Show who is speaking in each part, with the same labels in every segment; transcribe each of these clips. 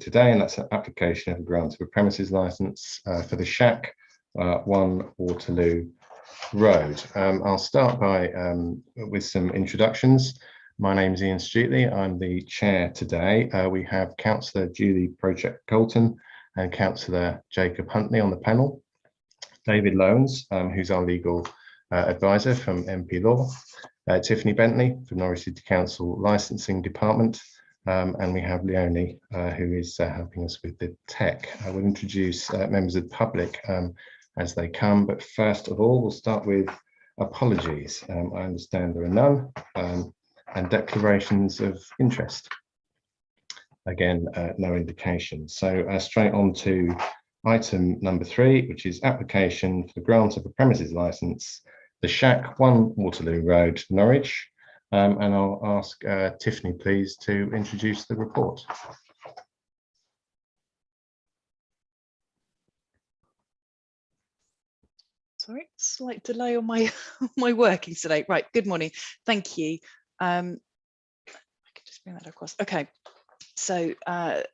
Speaker 1: today, and that's an application of a grant of a premises licence for the Shack, 1 Waterloo Road. I'll start by with some introductions. My name is Ian Stuteley. I'm the chair today. We have Councillor Julie Project Colton and Councillor Jacob Huntley on the panel. David Lowndes, who's our legal advisor from MP Law. Tiffany Bentley from Norwich City Council Licensing Department. And we have Leonie, who is helping us with the tech. I will introduce members of the public as they come, but first of all, we'll start with apologies. I understand there are none, and declarations of interest. Again, no indication. So straight on to item number 3, which is application for the grant of a premises licence, the Shack, 1 Waterloo Road, Norwich. And I'll ask Tiffany, please, to introduce the report.
Speaker 2: Sorry, slight delay on my my working today. Right, good morning. Thank you. I can just bring that across. Okay, so the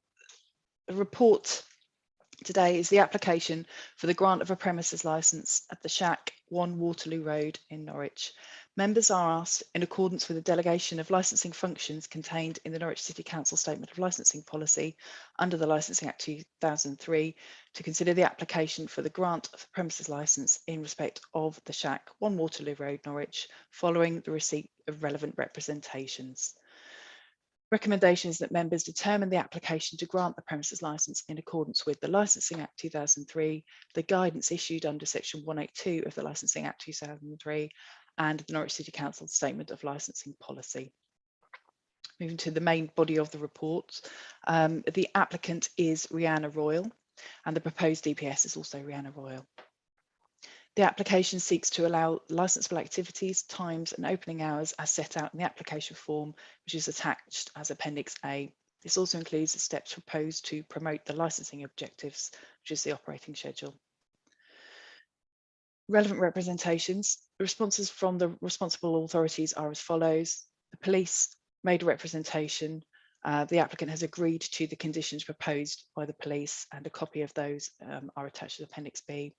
Speaker 2: report today is the application for the grant of a premises licence at the Shack, 1 Waterloo Road in Norwich. Members are asked, in accordance with the delegation of licensing functions contained in the Norwich City Council Statement of Licensing Policy under the Licensing Act 2003, to consider the application for the grant of the premises licence in respect of the Shack, 1 Waterloo Road, Norwich, following the receipt of relevant representations. Recommendation is that members determine the application to grant the premises licence in accordance with the Licensing Act 2003, the guidance issued under section 182 of the Licensing Act 2003, and the Norwich City Council Statement of Licensing Policy. Moving to the main body of the report, the applicant is Rihanna Royal, and the proposed DPS is also Rihanna Royal. The application seeks to allow licensable activities, times and opening hours as set out in the application form, which is attached as Appendix A. This also includes the steps proposed to promote the licensing objectives, which is the operating schedule. Relevant representations. The responses from the responsible authorities are as follows. The police made a representation. The applicant has agreed to the conditions proposed by the police, and a copy of those are attached to Appendix B.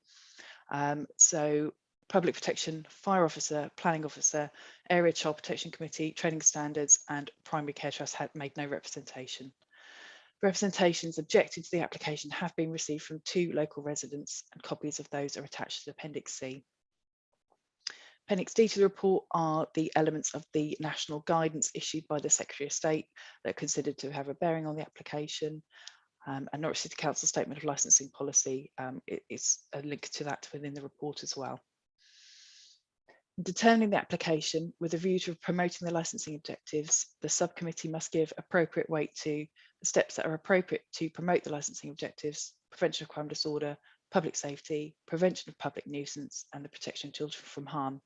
Speaker 2: So Public Protection, Fire Officer, Planning Officer, Area Child Protection Committee, Training Standards and Primary Care Trust had made no representation. Representations objecting to the application have been received from 2 local residents, and copies of those are attached to Appendix C. Appendix D to the report are the elements of the national guidance issued by the Secretary of State that are considered to have a bearing on the application. And Norwich City Council Statement of Licensing Policy is a link to that within the report as well. Determining the application with a view to promoting the licensing objectives, the subcommittee must give appropriate weight to the steps that are appropriate to promote the licensing objectives: prevention of crime disorder, public safety, prevention of public nuisance, and the protection of children from harm.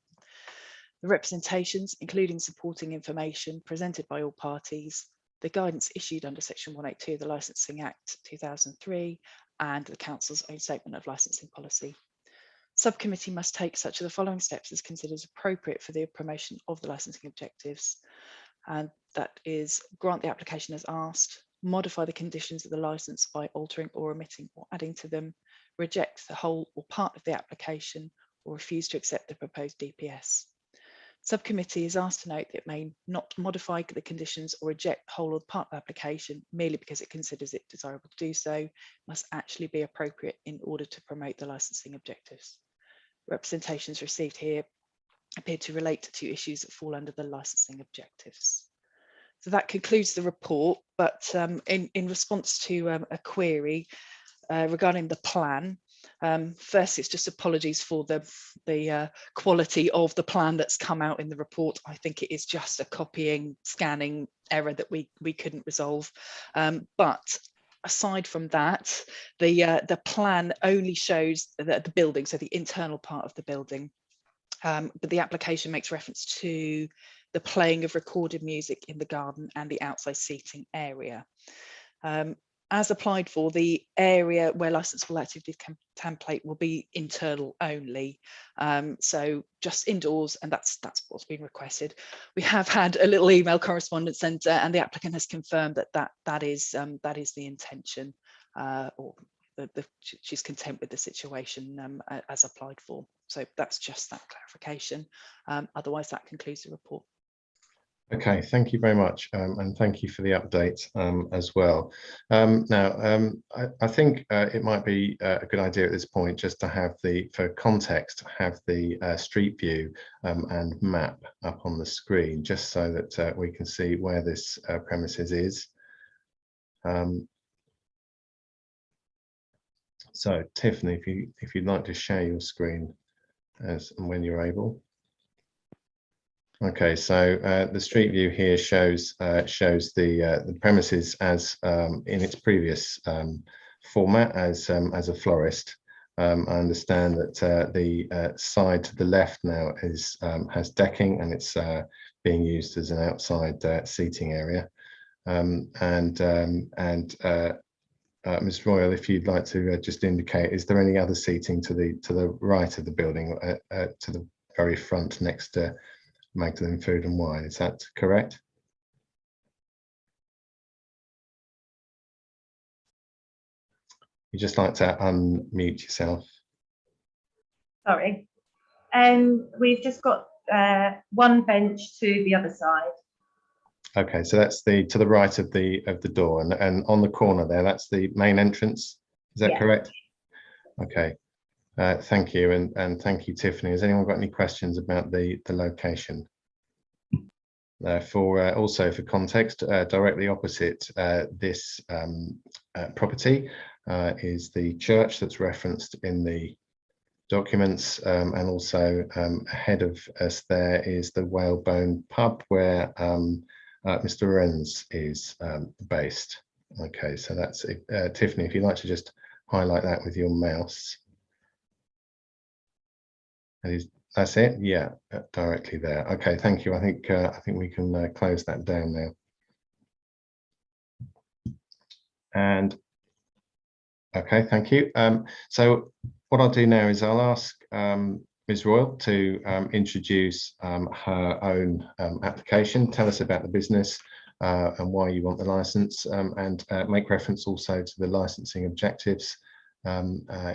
Speaker 2: The representations, including supporting information presented by all parties, the guidance issued under section 182 of the Licensing Act 2003, and the Council's own Statement of Licensing Policy. Subcommittee must take such of the following steps as considered appropriate for the promotion of the licensing objectives, and that is grant the application as asked, modify the conditions of the licence by altering or omitting or adding to them, reject the whole or part of the application, or refuse to accept the proposed DPS. Subcommittee is asked to note that it may not modify the conditions or reject the whole or part of the application merely because it considers it desirable to do so. It must actually be appropriate in order to promote the licensing objectives. Representations received here appear to relate to issues that fall under the licensing objectives. So that concludes the report, but in response to a query regarding the plan, first, it's just apologies for the quality of the plan that's come out in the report. I think it is just a copying, scanning error that we couldn't resolve. But aside from that, the plan only shows the building, so the internal part of the building. But the application makes reference to the playing of recorded music in the garden and the outside seating area. as applied for, the area where licensable activity template will be internal only, so just indoors, and that's what's been requested. We have had a little email correspondence, and the applicant has confirmed that is the intention, or she's content with the situation as applied for. So that's just that clarification. Otherwise, that concludes the report.
Speaker 1: Okay, thank you very much, and thank you for the update as well. Now, I think it might be a good idea at this point just to have for context, have the street view and map up on the screen, just so that we can see where this premises is. So, Tiffany, if you'd like to share your screen and when you're able. Okay, so the street view here shows the premises as in its previous format as a florist. I understand that the side to the left now has decking, and it's being used as an outside seating area. Ms. Royal, if you'd like to just indicate, is there any other seating to the right of the building, to the very front next to Magdalen Food and Wine? Is that correct? You just like to unmute yourself.
Speaker 3: Sorry. We've just got one bench to the other side.
Speaker 1: Okay, so that's to the right of the door, and on the corner there, that's the main entrance. Is that correct? Okay. Thank you, and thank you, Tiffany. Has anyone got any questions about the location? Also for context, directly opposite this property is the church that's referenced in the documents, and also ahead of us there is the Whalebone pub where Mr. Renz is based. Okay, so that's it. Tiffany, if you'd like to just highlight that with your mouse. That's it. Yeah, directly there. Okay, thank you. I think we can close that down now. And okay, thank you. So what I'll do now is I'll ask Ms. Royal to introduce her own application, tell us about the business and why you want the license, and make reference also to the licensing objectives,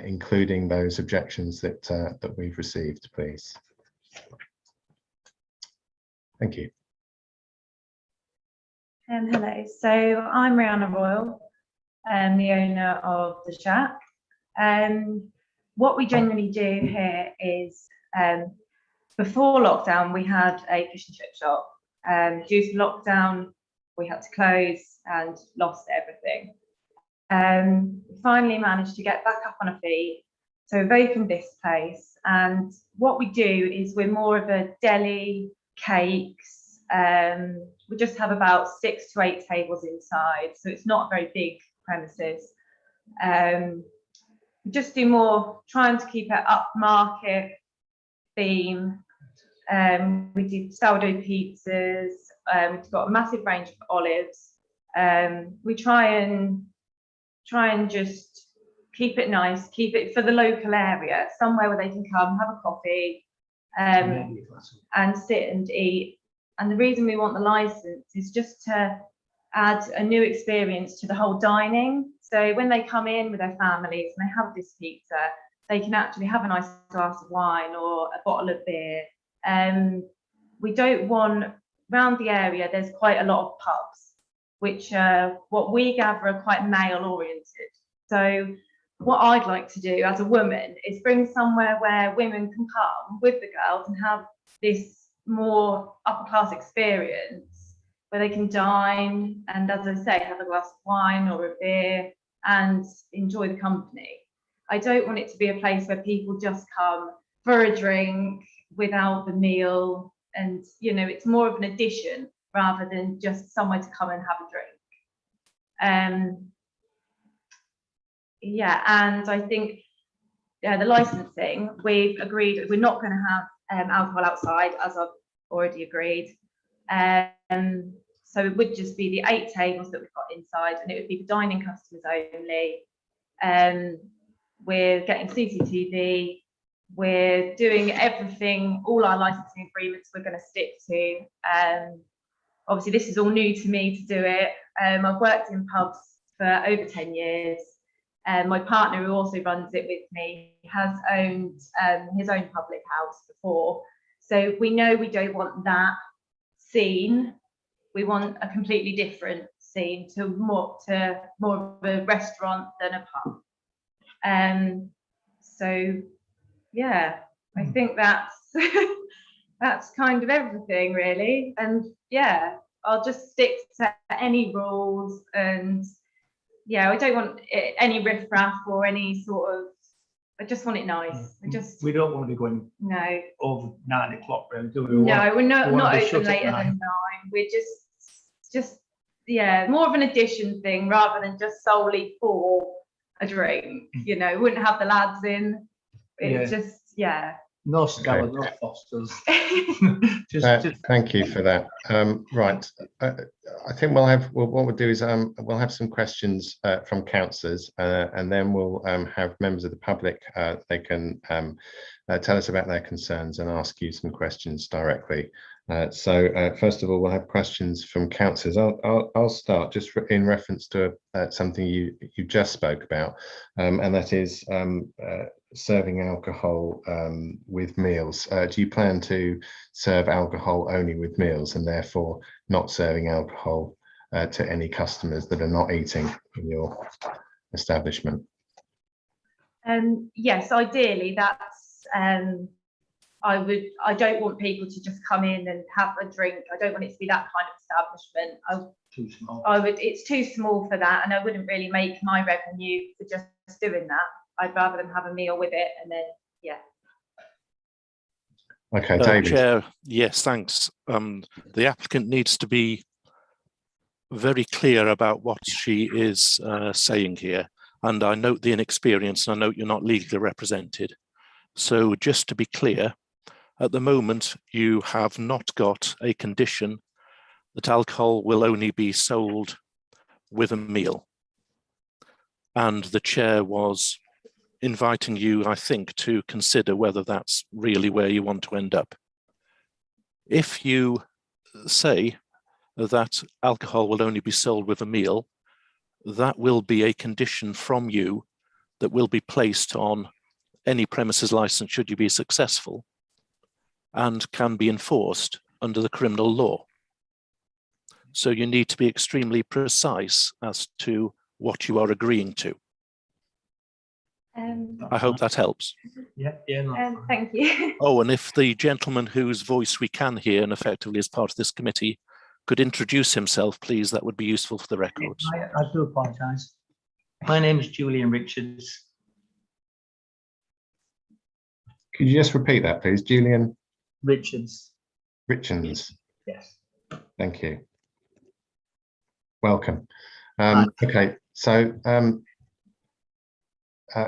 Speaker 1: including those objections that we've received, please. Thank you.
Speaker 3: Hello, so I'm Rihanna Royal, the owner of the Shack. What we generally do here is, before lockdown, we had a fish and chip shop. Due to lockdown, we had to close and lost everything. Finally managed to get back up on our feet, so we've opened this place, and what we do is we're more of a deli, cakes. We just have about 6 to 8 tables inside, so it's not a very big premises. We just do more trying to keep it upmarket theme. We do sourdough pizzas. We've got a massive range of olives. We try and just keep it nice, keep it for the local area, somewhere where they can come, have a coffee, and sit and eat. And the reason we want the license is just to add a new experience to the whole dining. So when they come in with their families and they have this pizza, they can actually have a nice glass of wine or a bottle of beer. We don't want, around the area, there's quite a lot of pubs, which what we gather are quite male oriented. So what I'd like to do as a woman is bring somewhere where women can come with the girls and have this more upper class experience where they can dine and, as I say, have a glass of wine or a beer and enjoy the company. I don't want it to be a place where people just come for a drink without the meal, and it's more of an addition rather than just somewhere to come and have a drink. Yeah, and I think the licensing, we've agreed we're not going to have alcohol outside, as I've already agreed. So it would just be the 8 tables that we've got inside, and it would be for dining customers only. We're getting CCTV. We're doing everything, all our licensing agreements we're going to stick to. Obviously, this is all new to me to do it. I've worked in pubs for over 10 years. My partner, who also runs it with me, has owned his own public house before. So we know we don't want that scene. We want a completely different scene, to more of a restaurant than a pub. So yeah, I think that's that's kind of everything really. And yeah, I'll just stick to any rules, and yeah, I don't want any riffraff or any sort of, I just want it nice.
Speaker 4: We don't want to be going
Speaker 3: no
Speaker 4: over 9 o'clock, really, do we?
Speaker 3: no, we're not
Speaker 4: be
Speaker 3: open
Speaker 4: shut at
Speaker 3: later
Speaker 4: 9.
Speaker 3: than 9. We're just yeah, more of an addition thing rather than just solely for a drink. You know, wouldn't have the lads in. It's just
Speaker 4: No Stella, no Fosters. just
Speaker 1: Thank you for that. Right, I think what we'll do is we'll have some questions from councillors, and then we'll have members of the public. They can tell us about their concerns and ask you some questions directly. So first of all, we'll have questions from councillors. I'll start just in reference to something you just spoke about, and that is serving alcohol with meals. Do you plan to serve alcohol only with meals, and therefore not serving alcohol to any customers that are not eating in your establishment?
Speaker 3: Yes, ideally that's I don't want people to just come in and have a drink. I don't want it to be that kind of establishment.
Speaker 4: too small.
Speaker 3: It's too small for that, and I wouldn't really make my revenue for just doing that. I'd rather them have a meal with it, and then
Speaker 1: Okay, David.
Speaker 5: Chair, yes, thanks. The applicant needs to be very clear about what she is saying here, and I note the inexperience, and I note you're not legally represented. So just to be clear, at the moment you have not got a condition that alcohol will only be sold with a meal, and the chair was inviting you, I think, to consider whether that's really where you want to end up. If you say that alcohol will only be sold with a meal, that will be a condition from you that will be placed on any premises license should you be successful, and can be enforced under the criminal law. So you need to be extremely precise as to what you are agreeing to. I hope that helps.
Speaker 4: Yeah,
Speaker 3: thank you.
Speaker 5: Oh, and if the gentleman whose voice we can hear and effectively is part of this committee could introduce himself, please, that would be useful for the records.
Speaker 4: I do apologise. My name is Julian Richards.
Speaker 1: Could you just repeat that, please? Julian
Speaker 4: Richards.
Speaker 1: Richards.
Speaker 4: Yes.
Speaker 1: Thank you. Welcome. Okay, so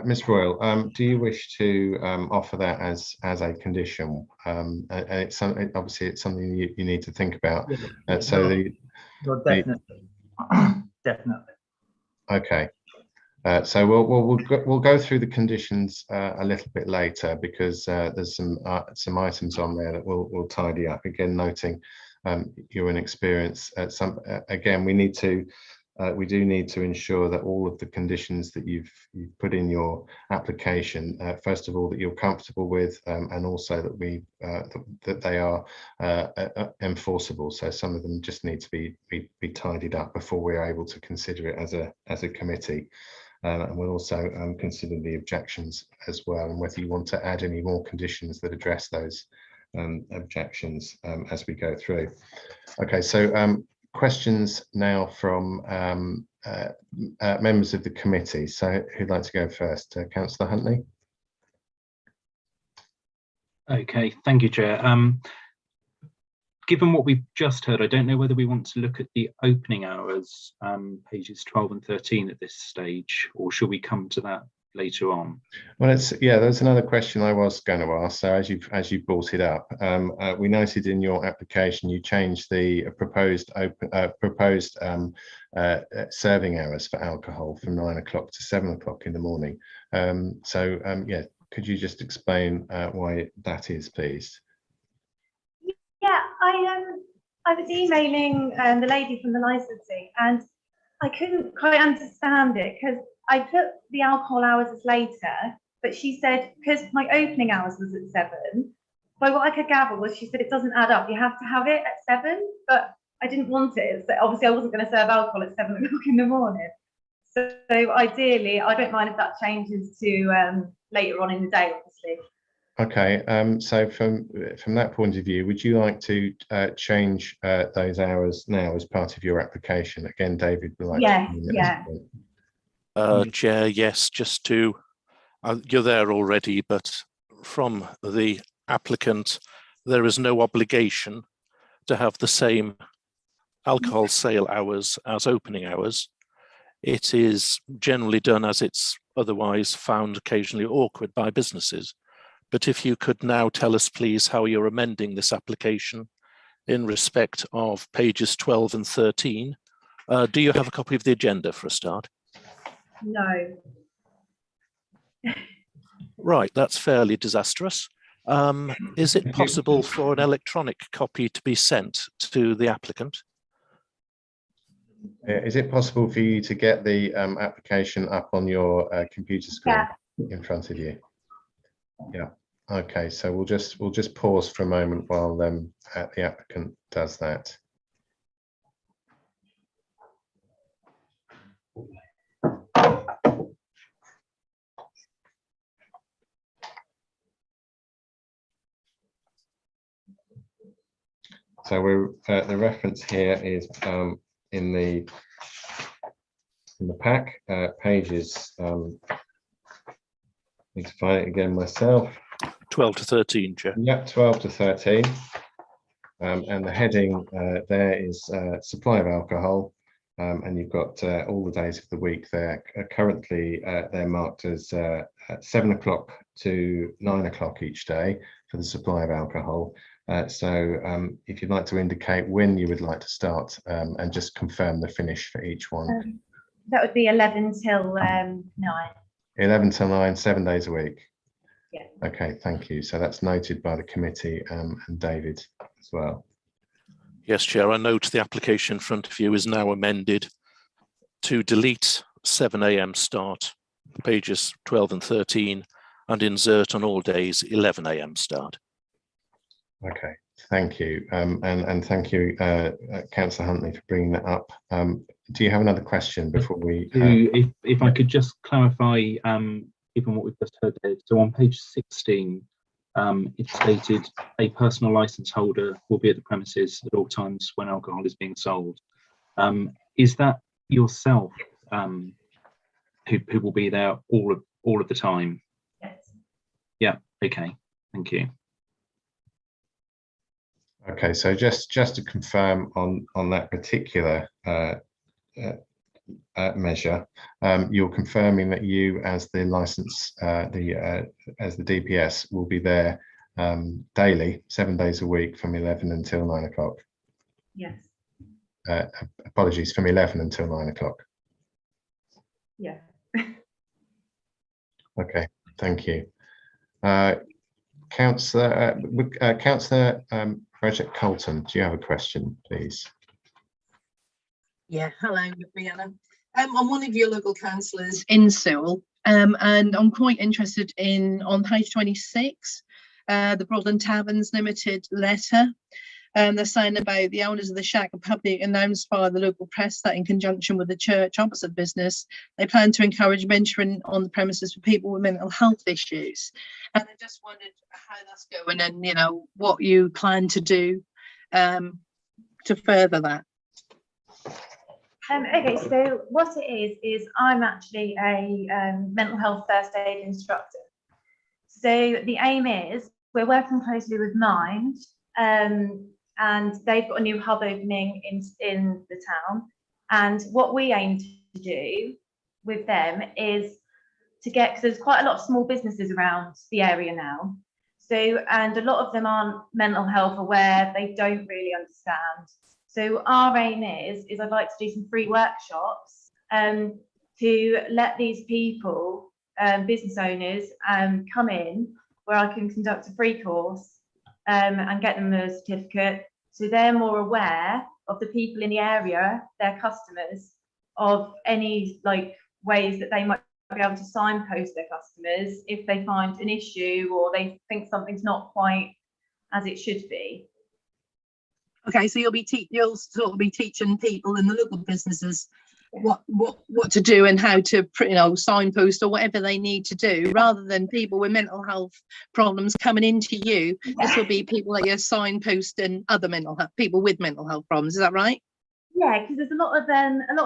Speaker 1: Ms. Royal, do you wish to offer that as a condition? And it's obviously it's something you need to think about. Definitely.
Speaker 4: Definitely.
Speaker 1: Okay. So we'll go through the conditions a little bit later, because there's some items on there that we'll tidy up. Again, noting your inexperience. Again, we do need to ensure that all of the conditions that you've put in your application, first of all, that you're comfortable with, and also that they are enforceable. So some of them just need to be tidied up before we're able to consider it as a committee. And we'll also consider the objections as well, and whether you want to add any more conditions that address those objections as we go through. Okay, so questions now from members of the committee. So who'd like to go first? Councillor Huntley.
Speaker 6: Okay, thank you, Chair. Given what we've just heard, I don't know whether we want to look at the opening hours, pages 12 and 13 at this stage, or should we come to that later on.
Speaker 1: Well, there's another question I was going to ask. So as you brought it up, we noted in your application you changed the proposed serving hours for alcohol from 9 o'clock to 7 o'clock in the morning. Yeah, could you just explain why that is, please?
Speaker 3: Yeah, I was emailing the lady from the licensing, and I couldn't quite understand it because I put the alcohol hours as later, but she said because my opening hours was at 7. By what I could gather was she said it doesn't add up. You have to have it at 7, but I didn't want it. So obviously I wasn't going to serve alcohol at 7 o'clock in the morning. So ideally, I don't mind if that changes to later on in the day, obviously.
Speaker 1: Okay, so from that point of view, would you like to change those hours now as part of your application? Again, David would like
Speaker 3: Yes,
Speaker 1: to.
Speaker 3: yeah.
Speaker 5: Chair, yes, just to, you're there already, but from the applicant, there is no obligation to have the same alcohol sale hours as opening hours. It is generally done as it's otherwise found occasionally awkward by businesses. But if you could now tell us, please, how you're amending this application in respect of pages 12 and 13. Do you have a copy of the agenda for a start?
Speaker 3: No.
Speaker 5: Right, that's fairly disastrous. Is it possible for an electronic copy to be sent to the applicant?
Speaker 1: Is it possible for you to get the application up on your computer screen in front of you? Yeah. Okay. So we'll just pause for a moment while the applicant does that. So we're the reference here is in the pack pages. Need to find it again myself.
Speaker 5: 12 to 13, Chair.
Speaker 1: Yep, 12 to 13. And the heading there is supply of alcohol. And you've got all the days of the week there. Currently, they're marked as 7 o'clock to 9 o'clock each day for the supply of alcohol. So if you'd like to indicate when you would like to start and just confirm the finish for each one.
Speaker 3: That would be 11 till 9.
Speaker 1: 11 till 9, 7 days a week.
Speaker 3: Yeah.
Speaker 1: Okay, thank you. So that's noted by the committee and David as well.
Speaker 5: Yes, Chair, I note the application in front of you is now amended to delete 7 AM start, pages 12 and 13, and insert on all days 11 AM start. Okay,
Speaker 1: thank you. And thank you, Councillor Huntley, for bringing that up. Do you have another question before we...
Speaker 6: If I could just clarify, given what we've just heard there, so on page 16, it stated a personal licence holder will be at the premises at all times when alcohol is being sold. Is that yourself who will be there all of the time?
Speaker 3: Yes.
Speaker 6: Yeah, okay, thank you.
Speaker 1: Okay, so just to confirm on that particular measure, you're confirming that you, as the license, as the DPS, will be there daily, 7 days a week, from 11 until 9 o'clock.
Speaker 3: Yes.
Speaker 1: Apologies, from 11 until 9 o'clock.
Speaker 3: Yeah.
Speaker 1: Okay, thank you. Councillor Project Colton, do you have a question, please?
Speaker 7: Yeah, hello, Brianna. I'm one of your local councillors in Sewell, and I'm quite interested in, on page 26, the Broadland Taverns Limited letter. They're saying about the owners of the shack are publicly announced by the local press that in conjunction with the church opposite business, they plan to encourage venturing on the premises for people with mental health issues. And I just wondered how that's going and, you know, what you plan to do to further that.
Speaker 3: Okay, so what it is I'm actually a mental health first aid instructor. So the aim is we're working closely with Mind, and they've got a new hub opening in the town. And what we aim to do with them is to get, because there's quite a lot of small businesses around the area now. So, and a lot of them aren't mental health aware, they don't really understand. So our aim is I'd like to do some free workshops to let these people, business owners, come in where I can conduct a free course and get them a certificate, so they're more aware of the people in the area, their customers, of any like ways that they might be able to signpost their customers if they find an issue or they think something's not quite as it should be.
Speaker 7: Okay, so you'll sort of be teaching people in the local businesses what to do and how to, you know, signpost or whatever they need to do, rather than people with mental health problems coming into you. This will be people that you're signposting other mental health people with mental health problems. Is that right?
Speaker 3: Yeah, because there's a lot of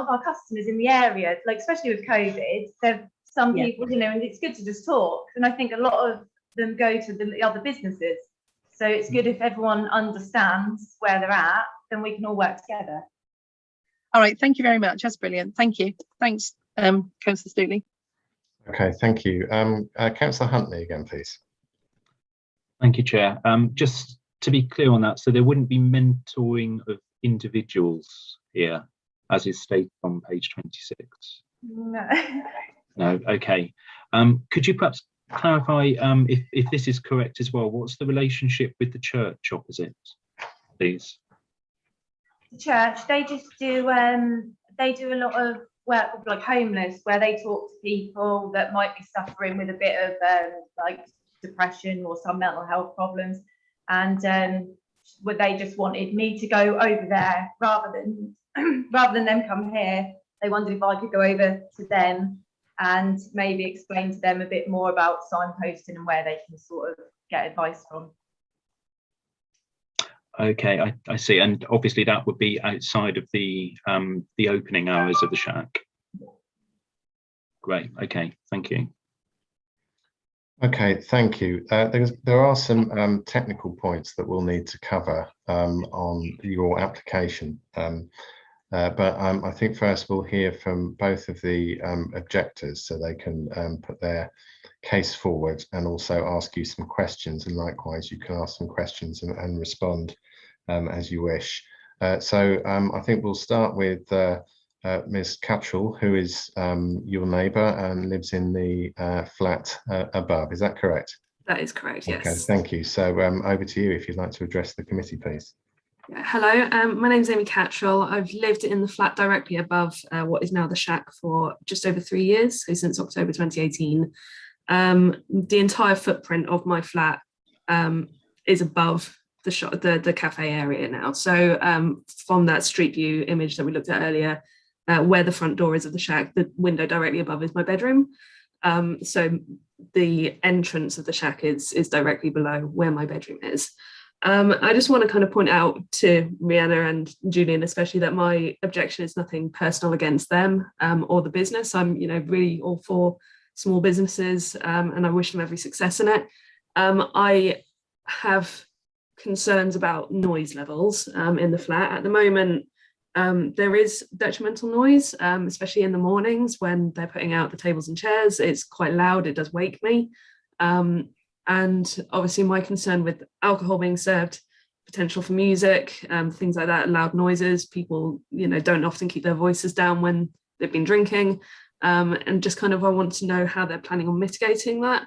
Speaker 3: our customers in the area, like especially with COVID, there's some people, you know, and it's good to just talk. And I think a lot of them go to the other businesses. So it's good if everyone understands where they're at, then we can all work together.
Speaker 7: All right, thank you very much. That's brilliant. Thank you. Thanks, Councillor Stooley.
Speaker 1: Okay, thank you. Councillor Huntley again, please.
Speaker 6: Thank you, Chair. Just to be clear on that, so there wouldn't be mentoring of individuals here, as is stated on page 26?
Speaker 3: No.
Speaker 6: No, okay. Could you perhaps clarify if this is correct as well? What's the relationship with the church opposite, please?
Speaker 3: The church, they just do they do a lot of work with like homeless, where they talk to people that might be suffering with a bit of like depression or some mental health problems, and where they just wanted me to go over there rather than them come here. They wondered if I could go over to them and maybe explain to them a bit more about signposting and where they can sort of get advice from.
Speaker 6: Okay, I see. And obviously that would be outside of the opening hours of the shack. Great. Okay, thank you.
Speaker 1: Okay, thank you. There are some technical points that we'll need to cover on your application. But I think first we'll hear from both of the objectors so they can put their case forward and also ask you some questions, and likewise you can ask some questions and respond as you wish. So I think we'll start with Ms. Cuttrell, who is your neighbour and lives in the flat above. Is that correct?
Speaker 8: That is correct, yes.
Speaker 1: Okay, thank you. So over to you if you'd like to address the committee, please.
Speaker 8: Yeah, hello, my name's Amy Cattrall. I've lived in the flat directly above what is now the shack for just over 3 years, so since October 2018. The entire footprint of my flat is above the cafe area now. So from that street view image that we looked at earlier, where the front door is of the shack, the window directly above is my bedroom. So the entrance of the shack is directly below where my bedroom is. I just want to kind of point out to Rhianna and Julian especially that my objection is nothing personal against them or the business. I'm, you know, really all for small businesses and I wish them every success in it. I have concerns about noise levels in the flat. At the moment, there is detrimental noise, especially in the mornings when they're putting out the tables and chairs. It's quite loud, it does wake me. And obviously my concern with alcohol being served, potential for music, things like that, loud noises, people, you know, don't often keep their voices down when they've been drinking. And just kind of, I want to know how they're planning on mitigating that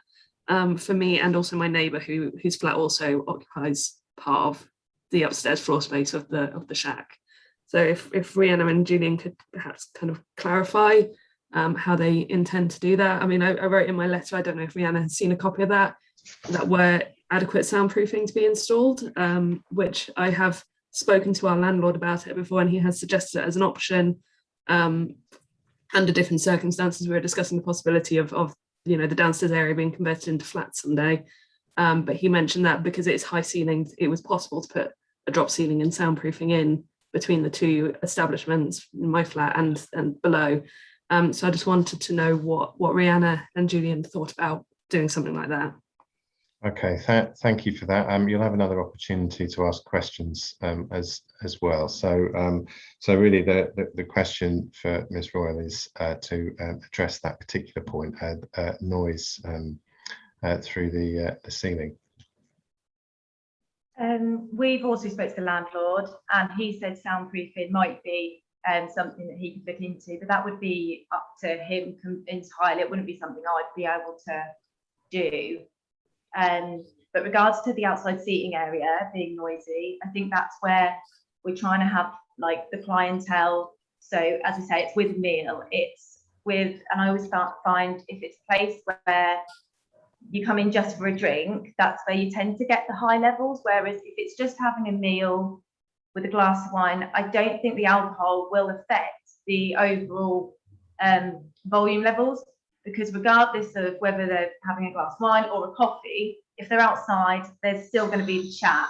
Speaker 8: for me and also my neighbour whose flat also occupies part of the upstairs floor space of the shack. So if Rhianna and Julian could perhaps kind of clarify how they intend to do that. I mean, I wrote in my letter, I don't know if Rhianna has seen a copy of that were adequate soundproofing to be installed, which I have spoken to our landlord about it before, and he has suggested it as an option. Under different circumstances, we were discussing the possibility of you know, the downstairs area being converted into flats someday. But he mentioned that because it's high ceilings, it was possible to put a drop ceiling and soundproofing in between the two establishments, my flat and below. So I just wanted to know what Rhianna and Julian thought about doing something like that.
Speaker 1: Okay, thank you for that. You'll have another opportunity to ask questions as well. So really the question for Ms. Royal is to address that particular point, noise through the ceiling.
Speaker 3: We've also spoke to the landlord, and he said soundproofing might be something that he could look into, but that would be up to him entirely. It wouldn't be something I'd be able to do. But regards to the outside seating area being noisy, I think that's where we're trying to have like the clientele. So as I say, it's with a meal, it's with, and I always find if it's a place where you come in just for a drink, that's where you tend to get the high levels. Whereas if it's just having a meal with a glass of wine, I don't think the alcohol will affect the overall volume levels, because regardless of whether they're having a glass of wine or a coffee, if they're outside, there's still going to be the chat.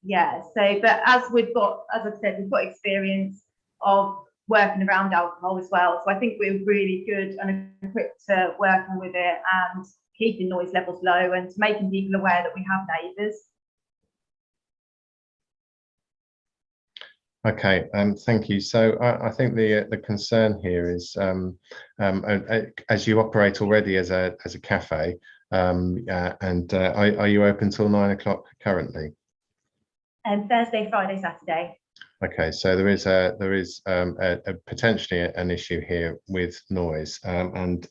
Speaker 3: Yeah, so, but as I've said, we've got experience of working around alcohol as well. So I think we're really good and equipped to working with it and keeping noise levels low and making people aware that we have neighbours.
Speaker 1: Okay, thank you. So I think the concern here is, as you operate already as a cafe, and are you open till 9 o'clock currently?
Speaker 3: Thursday, Friday, Saturday.
Speaker 1: Okay, so there is potentially an issue here with noise, and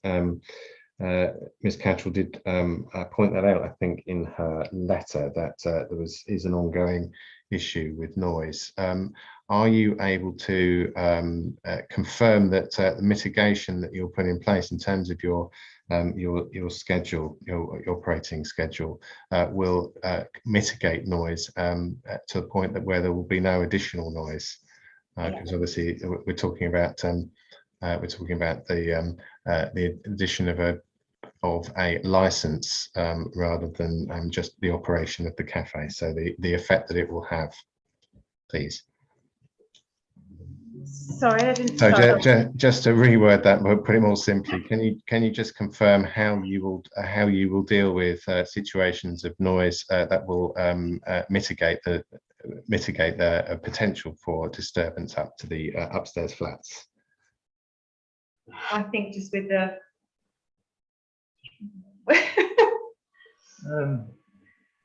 Speaker 1: Ms. Cattrall did point that out, I think, in her letter, that there is an ongoing issue with noise. Are you able to confirm that the mitigation that you're putting in place in terms of your schedule, your operating schedule, will mitigate noise to the point that where there will be no additional noise? Because obviously we're talking about the addition of a license rather than just the operation of the cafe. So the effect that it will have, please.
Speaker 3: Sorry, I didn't.
Speaker 1: So just to reword that, but put it more simply, can you just confirm how you will deal with situations of noise that will mitigate the potential for disturbance up to the upstairs flats?
Speaker 3: I think just with the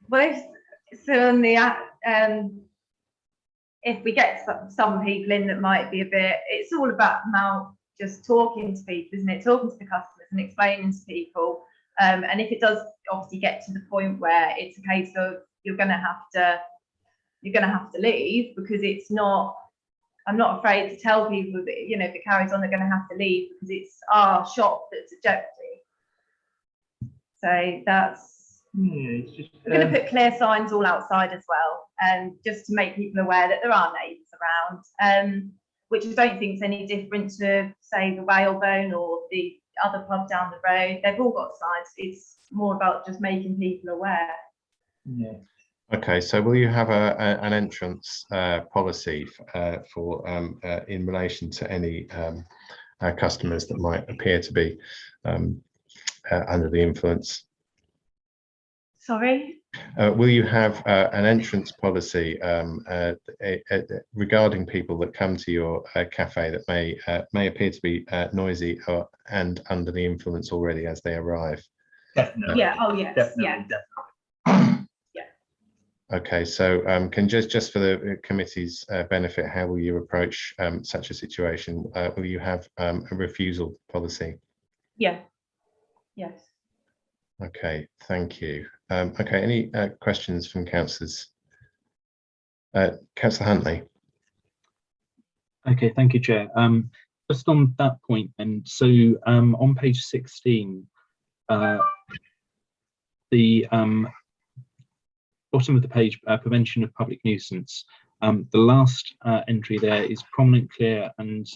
Speaker 3: well, so on the if we get some people in that might be a bit, it's all about now just talking to people, isn't it? Talking to the customers and explaining to people. And if it does obviously get to the point where it's a case of you're going to have to leave, because it's not, I'm not afraid to tell people that, you know, if it carries on, they're going to have to leave, because it's our shop that's a jeopardy. So that's, we're going to put clear signs all outside as well, just to make people aware that there are neighbours around, which I don't think is any different to, say, the Whalebone or the other pub down the road. They've all got signs. It's more about just making people aware.
Speaker 6: Yeah.
Speaker 1: Okay, so will you have an entrance policy for in relation to any customers that might appear to be under the influence?
Speaker 3: Sorry?
Speaker 1: Will you have an entrance policy regarding people that come to your cafe that may appear to be noisy and under the influence already as they arrive?
Speaker 4: Definitely.
Speaker 3: Yeah. Oh yes.
Speaker 4: Definitely.
Speaker 3: Yeah.
Speaker 4: Definitely.
Speaker 1: Yeah. Okay. So can just for the committee's benefit, how will you approach such a situation? Will you have a refusal policy?
Speaker 3: Yeah. Yes.
Speaker 1: Okay. Thank you. Okay. Any questions from councillors? Councillor Huntley.
Speaker 6: Okay, thank you, Chair. Just on that point, and so on page 16, the bottom of the page, prevention of public nuisance. The last entry there is prominent, clear, and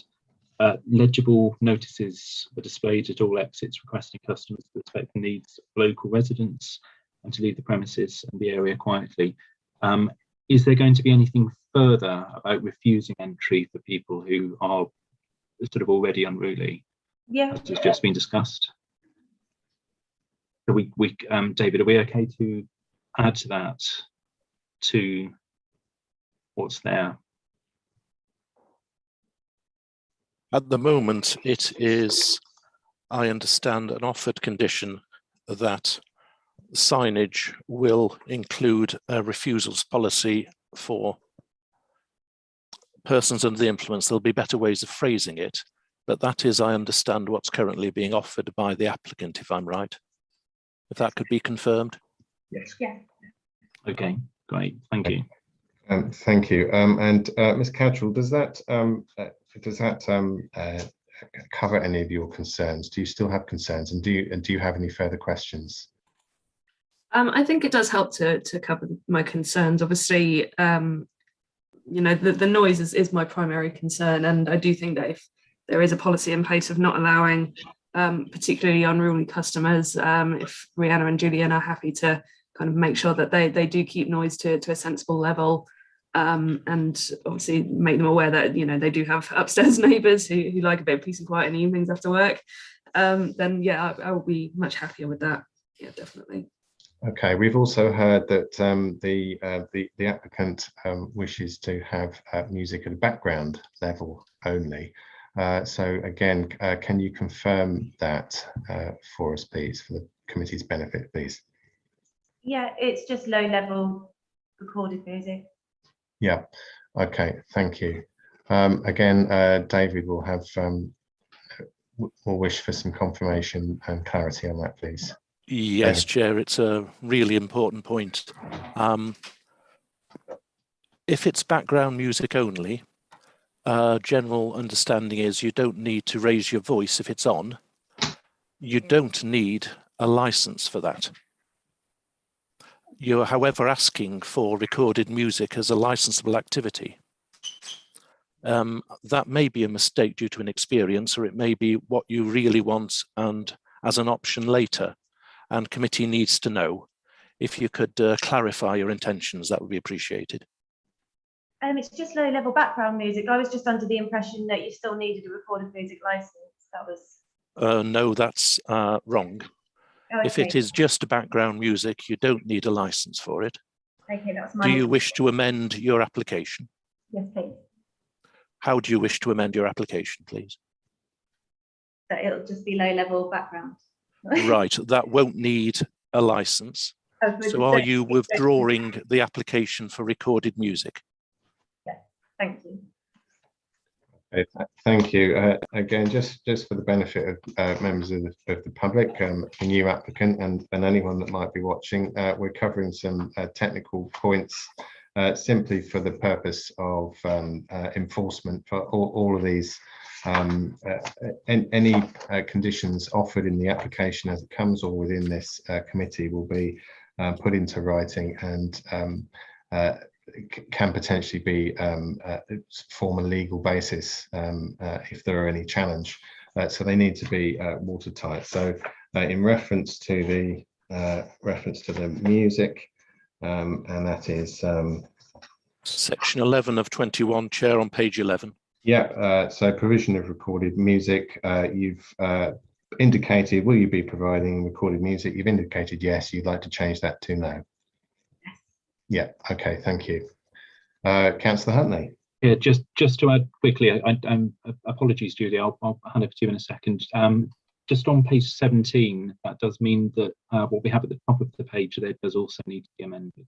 Speaker 6: legible notices are displayed at all exits, requesting customers to respect the needs of local residents and to leave the premises and the area quietly. Is there going to be anything further about refusing entry for people who are sort of already unruly?
Speaker 3: Yeah.
Speaker 6: As has just been discussed. So David, are we okay to add to that, to what's there?
Speaker 5: At the moment, it is, I understand, an offered condition that signage will include a refusals policy for persons under the influence. There'll be better ways of phrasing it, but that is, I understand, what's currently being offered by the applicant, if I'm right. If that could be confirmed.
Speaker 3: Yes. Yeah.
Speaker 6: Okay, great, thank you.
Speaker 1: Thank you. And Ms. Cattrall, does that cover any of your concerns? Do you still have concerns, and do you have any further questions?
Speaker 8: I think it does help to cover my concerns. Obviously, you know, the noise is my primary concern, and I do think that if there is a policy in place of not allowing particularly unruly customers, if Rhianna and Julian are happy to kind of make sure that they do keep noise to a sensible level, and obviously make them aware that, you know, they do have upstairs neighbours who like a bit of peace and quiet in the evenings after work, then yeah, I will be much happier with that. Yeah, definitely.
Speaker 1: Okay, we've also heard that the applicant wishes to have music at a background level only. So again, can you confirm that for us, please, for the committee's benefit, please?
Speaker 3: Yeah, it's just low level recorded music.
Speaker 1: Yeah, okay, thank you. Again, David will have will wish for some confirmation and clarity on that, please.
Speaker 5: Yes, Chair, it's a really important point. If it's background music only, general understanding is you don't need to raise your voice if it's on. You don't need a license for that. You're, however, asking for recorded music as a licensable activity. That may be a mistake due to an experience, or it may be what you really want and as an option later. And committee needs to know. If you could clarify your intentions, that would be appreciated.
Speaker 3: It's just low level background music. I was just under the impression that you still needed a recorded music license. That was.
Speaker 5: No, that's wrong.
Speaker 3: Oh, okay.
Speaker 5: If it is just background music, you don't need a license for it.
Speaker 3: Okay, that's my.
Speaker 5: Do you wish to amend your application?
Speaker 3: Yes, please.
Speaker 5: How do you wish to amend your application, please?
Speaker 3: That it'll just be low level background.
Speaker 5: Right, that won't need a license. So are you withdrawing the application for recorded music?
Speaker 3: Yes, thank you.
Speaker 1: Okay, thank you. Again, just for the benefit of members of the public, the new applicant and anyone that might be watching, we're covering some technical points simply for the purpose of enforcement for all of these. Any conditions offered in the application as it comes or within this committee will be put into writing and can potentially be form a legal basis if there are any challenge. So they need to be watertight. So in reference to the music, and that is
Speaker 5: section 11 of 21, Chair, on page 11.
Speaker 1: Yeah, so provision of recorded music, you've indicated, will you be providing recorded music? You've indicated yes, you'd like to change that to no. Yeah, okay, thank you. Councillor Huntley.
Speaker 6: Yeah, just to add quickly, apologies, Julie, I'll hand over to you in a second. Just on page 17, that does mean that what we have at the top of the page there does also need to be amended.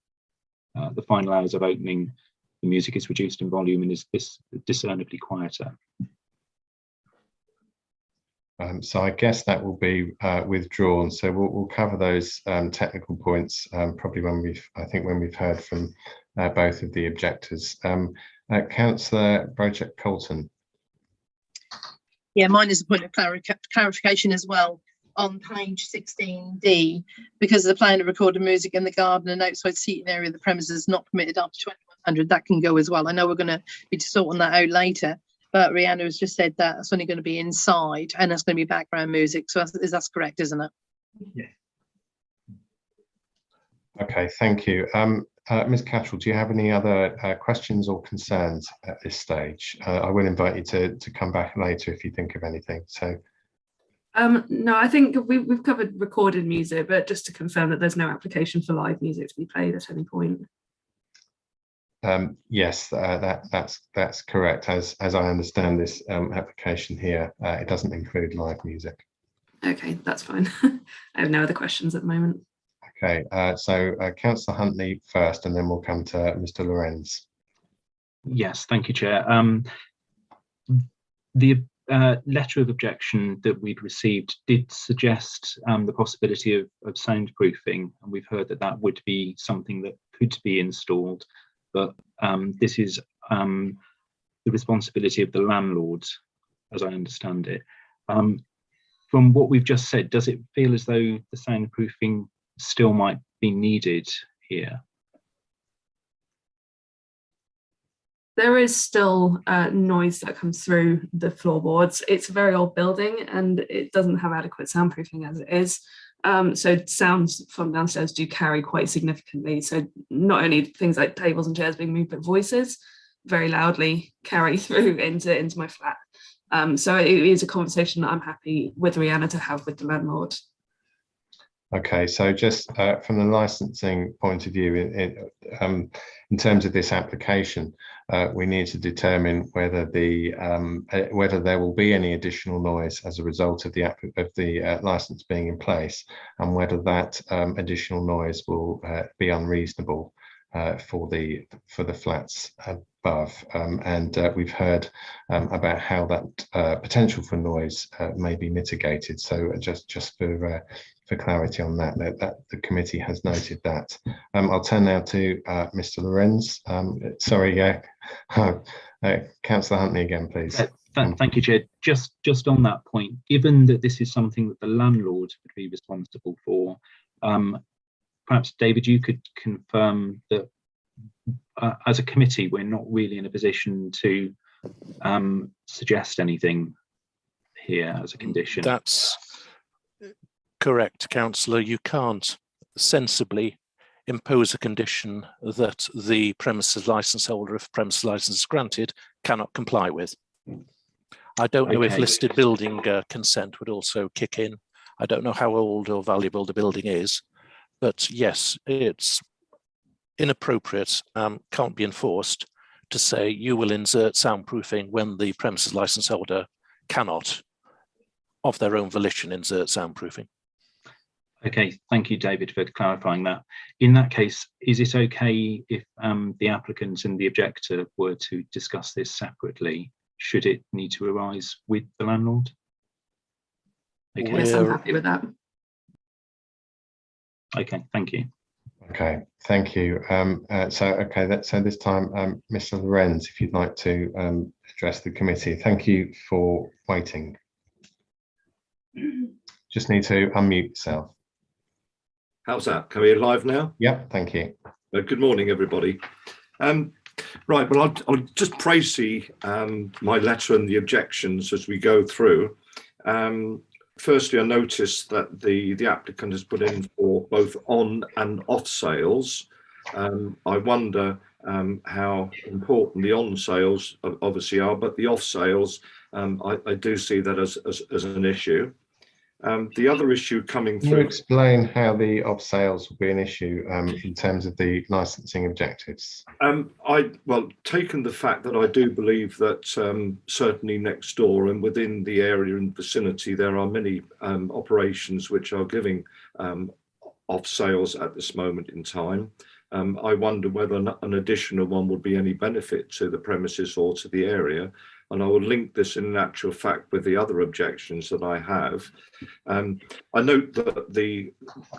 Speaker 6: The final hours of opening, the music is reduced in volume and is discernibly quieter.
Speaker 1: So I guess that will be withdrawn. So we'll cover those technical points probably when we've heard from both of the objectors. Councillor Brochek Colton.
Speaker 7: Yeah, mine is a point of clarification as well. On page 16D, because the playing of recorded music in the garden and outside seating area of the premises is not permitted after 2100, that can go as well. I know we're going to be sorting that out later, but Rhianna has just said that it's only going to be inside and that's going to be background music. So that's correct, isn't it?
Speaker 6: Yeah.
Speaker 1: Okay, thank you. Ms. Cattrall, do you have any other questions or concerns at this stage? I will invite you to come back later if you think of anything. So.
Speaker 8: No, I think we've covered recorded music, but just to confirm that there's no application for live music to be played at any point.
Speaker 1: Yes, that's correct. As I understand this application here, it doesn't include live music.
Speaker 8: Okay, that's fine. I have no other questions at the moment.
Speaker 1: Okay, so Councillor Huntley first, and then we'll come to Mr. Lorenz.
Speaker 6: Yes, thank you, Chair. The letter of objection that we'd received did suggest the possibility of soundproofing, and we've heard that that would be something that could be installed, but this is the responsibility of the landlord, as I understand it. From what we've just said, does it feel as though the soundproofing still might be needed here?
Speaker 8: There is still noise that comes through the floorboards. It's a very old building and it doesn't have adequate soundproofing as it is. So sounds from downstairs do carry quite significantly. So not only things like tables and chairs being moved, but voices very loudly carry through into my flat. So it is a conversation that I'm happy with Rihanna to have with the landlord.
Speaker 1: Okay, so just from the licensing point of view, in terms of this application, we need to determine whether whether there will be any additional noise as a result of the license being in place, and whether that additional noise will be unreasonable for the flats above. And we've heard about how that potential for noise may be mitigated. So just for clarity on that the committee has noted that. I'll turn now to Mr. Lorenz. Sorry, Councillor Huntley again, please.
Speaker 6: Thank you, Chair. Just on that point, given that this is something that the landlord would be responsible for, perhaps David, you could confirm that as a committee, we're not really in a position to suggest anything here as a condition.
Speaker 5: That's correct, Councillor. You can't sensibly impose a condition that the premises licence holder, if premises licence is granted, cannot comply with. I don't know if listed building consent would also kick in. I don't know how old or valuable the building is, but yes, it's inappropriate, can't be enforced to say you will insert soundproofing when the premises licence holder cannot, of their own volition, insert soundproofing.
Speaker 6: Okay, thank you, David, for clarifying that. In that case, is it okay if the applicant and the objector were to discuss this separately? Should it need to arise with the landlord? Okay.
Speaker 8: Yes, I'm happy with that.
Speaker 6: Okay, thank you.
Speaker 1: Okay, thank you. So this time, Mr. Lorenz, if you'd like to address the committee. Thank you for waiting. Just need to unmute yourself.
Speaker 9: How's that? Can we hear live now?
Speaker 1: Yep, thank you.
Speaker 9: Good morning, everybody. Right, well, I'll just praise my letter and the objections as we go through. Firstly, I noticed that the applicant has put in for both on and off sales. I wonder how important the on sales obviously are, but the off sales, I do see that as an issue. The other issue coming through.
Speaker 1: Can you explain how the off sales will be an issue in terms of the licensing objectives?
Speaker 9: Taken the fact that I do believe that certainly next door and within the area and vicinity, there are many operations which are giving off sales at this moment in time. I wonder whether an additional one would be any benefit to the premises or to the area. And I will link this in actual fact with the other objections that I have. I note that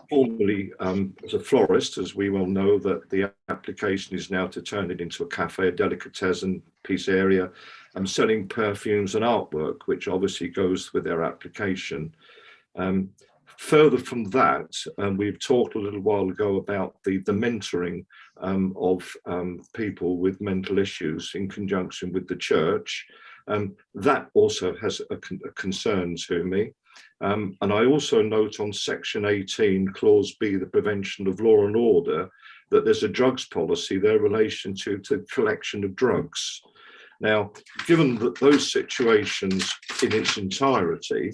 Speaker 9: formerly as a florist, as we well know, that the application is now to turn it into a cafe, a delicatessen piece area, selling perfumes and artwork, which obviously goes with their application. Further from that, we've talked a little while ago about the mentoring of people with mental issues in conjunction with the church. That also has a concern to me. And I also note on section 18, clause B, the prevention of law and order, that there's a drugs policy there in relation to collection of drugs. Now, given that those situations in its entirety,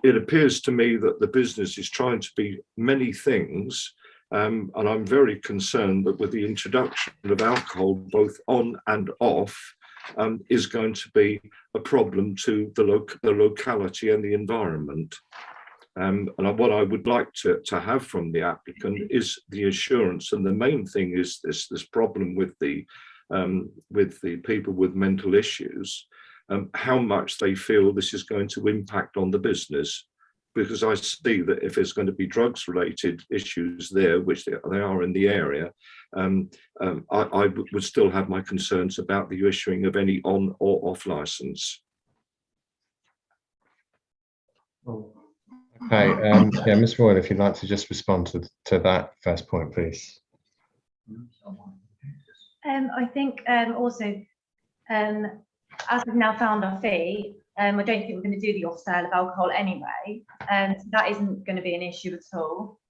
Speaker 9: it appears to me that the business is trying to be many things, and I'm very concerned that with the introduction of alcohol, both on and off, is going to be a problem to the locality and the environment. And what I would like to have from the applicant is the assurance, and the main thing is this problem with the people with mental issues, how much they feel this is going to impact on the business. Because I see that if there's going to be drugs related issues there, which they are in the area, I would still have my concerns about the issuing of any on or off license.
Speaker 1: Okay, yeah, Ms. Royal, if you'd like to just respond to that first point, please.
Speaker 3: I think also, as we've now found our fee, I don't think we're going to do the off sale of alcohol anyway, and that isn't going to be an issue at all.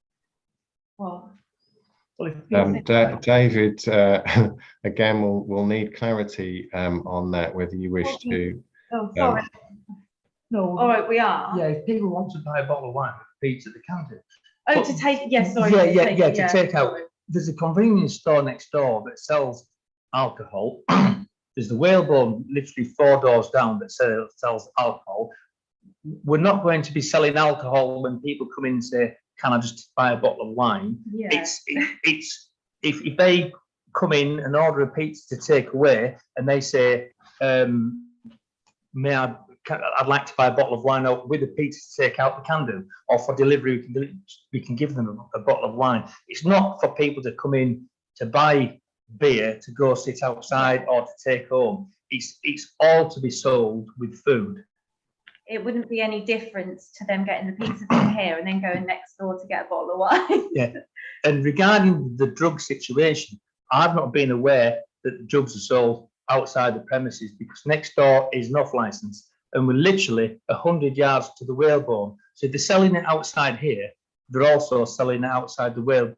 Speaker 3: Well,
Speaker 1: David, again, we'll need clarity on that, whether you wish to.
Speaker 3: Oh, sorry.
Speaker 4: No.
Speaker 3: All right, we are.
Speaker 4: Yeah, if people want to buy a bottle of wine with pizza, they can do.
Speaker 3: Oh,
Speaker 4: But-
Speaker 3: to take, yes, sorry.
Speaker 4: To take out. There's a convenience store next door that sells alcohol. There's the Whalebone literally 4 doors down that sells alcohol. We're not going to be selling alcohol when people come in and say, can I just buy a bottle of wine?
Speaker 3: Yeah.
Speaker 4: It's if they come in and order a pizza to take away and they say, I'd like to buy a bottle of wine with a pizza to take out, the can do, or for delivery we can give them a bottle of wine. It's not for people to come in to buy beer to go sit outside or to take home. It's all to be sold with food.
Speaker 3: It wouldn't be any difference to them getting the pizza from here and then going next door to get a bottle of wine.
Speaker 4: Yeah, and regarding the drug situation, I've not been aware that the drugs are sold outside the premises, because next door is an off license and we're literally 100 yards to the Whalebone. So if they're selling it outside here, they're also selling it outside the Whalebone,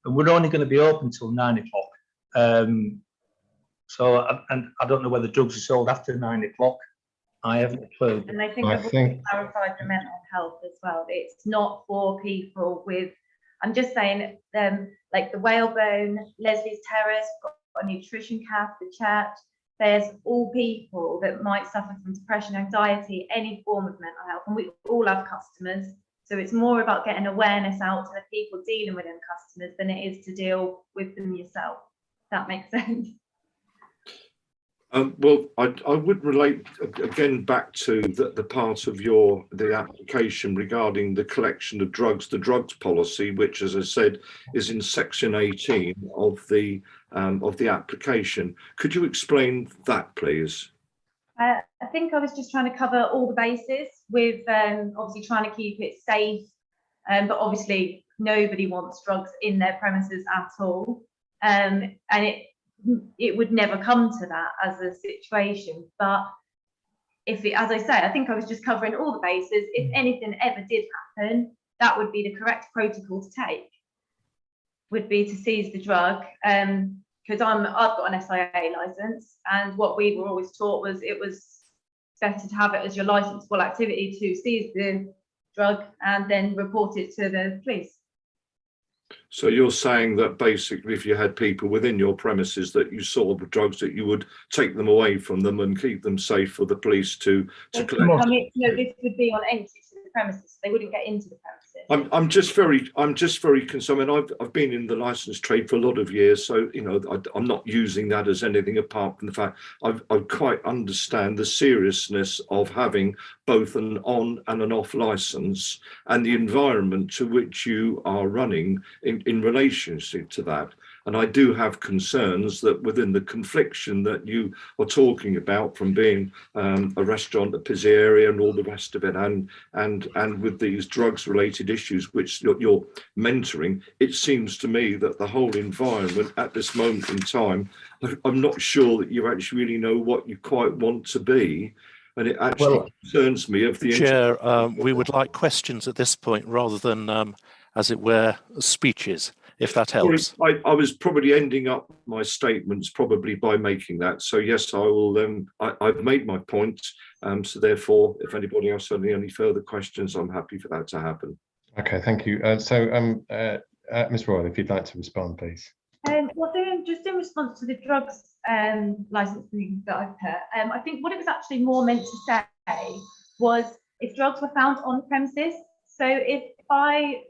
Speaker 4: and we're only going to be open till 9 o'clock. So, and I don't know whether drugs are sold after 9 o'clock. I haven't a clue.
Speaker 3: And I think I've also clarified the mental health as well. It's not for people with, I'm just saying, like the Whalebone, Leslie's Terrace, got a nutrition cafe, the church. There's all people that might suffer from depression, anxiety, any form of mental health, and we all have customers. So it's more about getting awareness out to the people dealing with them customers than it is to deal with them yourself. That makes sense.
Speaker 9: Well, I would relate again back to the part of the application regarding the collection of drugs, the drugs policy, which, as I said, is in section 18 of the application. Could you explain that, please?
Speaker 3: I think I was just trying to cover all the bases with obviously trying to keep it safe, but obviously nobody wants drugs in their premises at all, and it would never come to that as a situation. But if it, as I say, I think I was just covering all the bases. If anything ever did happen, that would be the correct protocol to take, would be to seize the drug, because I've got an SIA license, and what we were always taught was it was better to have it as your licensable activity to seize the drug and then report it to the police.
Speaker 9: So you're saying that basically if you had people within your premises that you saw the drugs, that you would take them away from them and keep them safe for the police to collect?
Speaker 3: I mean, no, this would be on entry to the premises. They wouldn't get into the premises.
Speaker 9: I'm just very concerned. I mean, I've been in the license trade for a lot of years, so you know I'm not using that as anything apart from the fact I quite understand the seriousness of having both an on and an off license and the environment to which you are running in relationship to that. And I do have concerns that within the confliction that you are talking about, from being a restaurant, a pizzeria and all the rest of it, and with these drugs related issues which you're mentoring, it seems to me that the whole environment at this moment in time, I'm not sure that you actually really know what you quite want to be. And it actually concerns me of the
Speaker 5: Chair, we would like questions at this point rather than, as it were, speeches. if that helps.
Speaker 9: I was probably ending up my statements probably by making that. So yes, I will. I've made my point. So therefore, if anybody else has any further questions, I'm happy for that to happen.
Speaker 1: Okay, thank you. Ms. Royal, if you'd like to respond, please.
Speaker 3: Well, just in response to the drugs licensing that I've put, I think what it was actually more meant to say was if drugs were found on the premises. So if by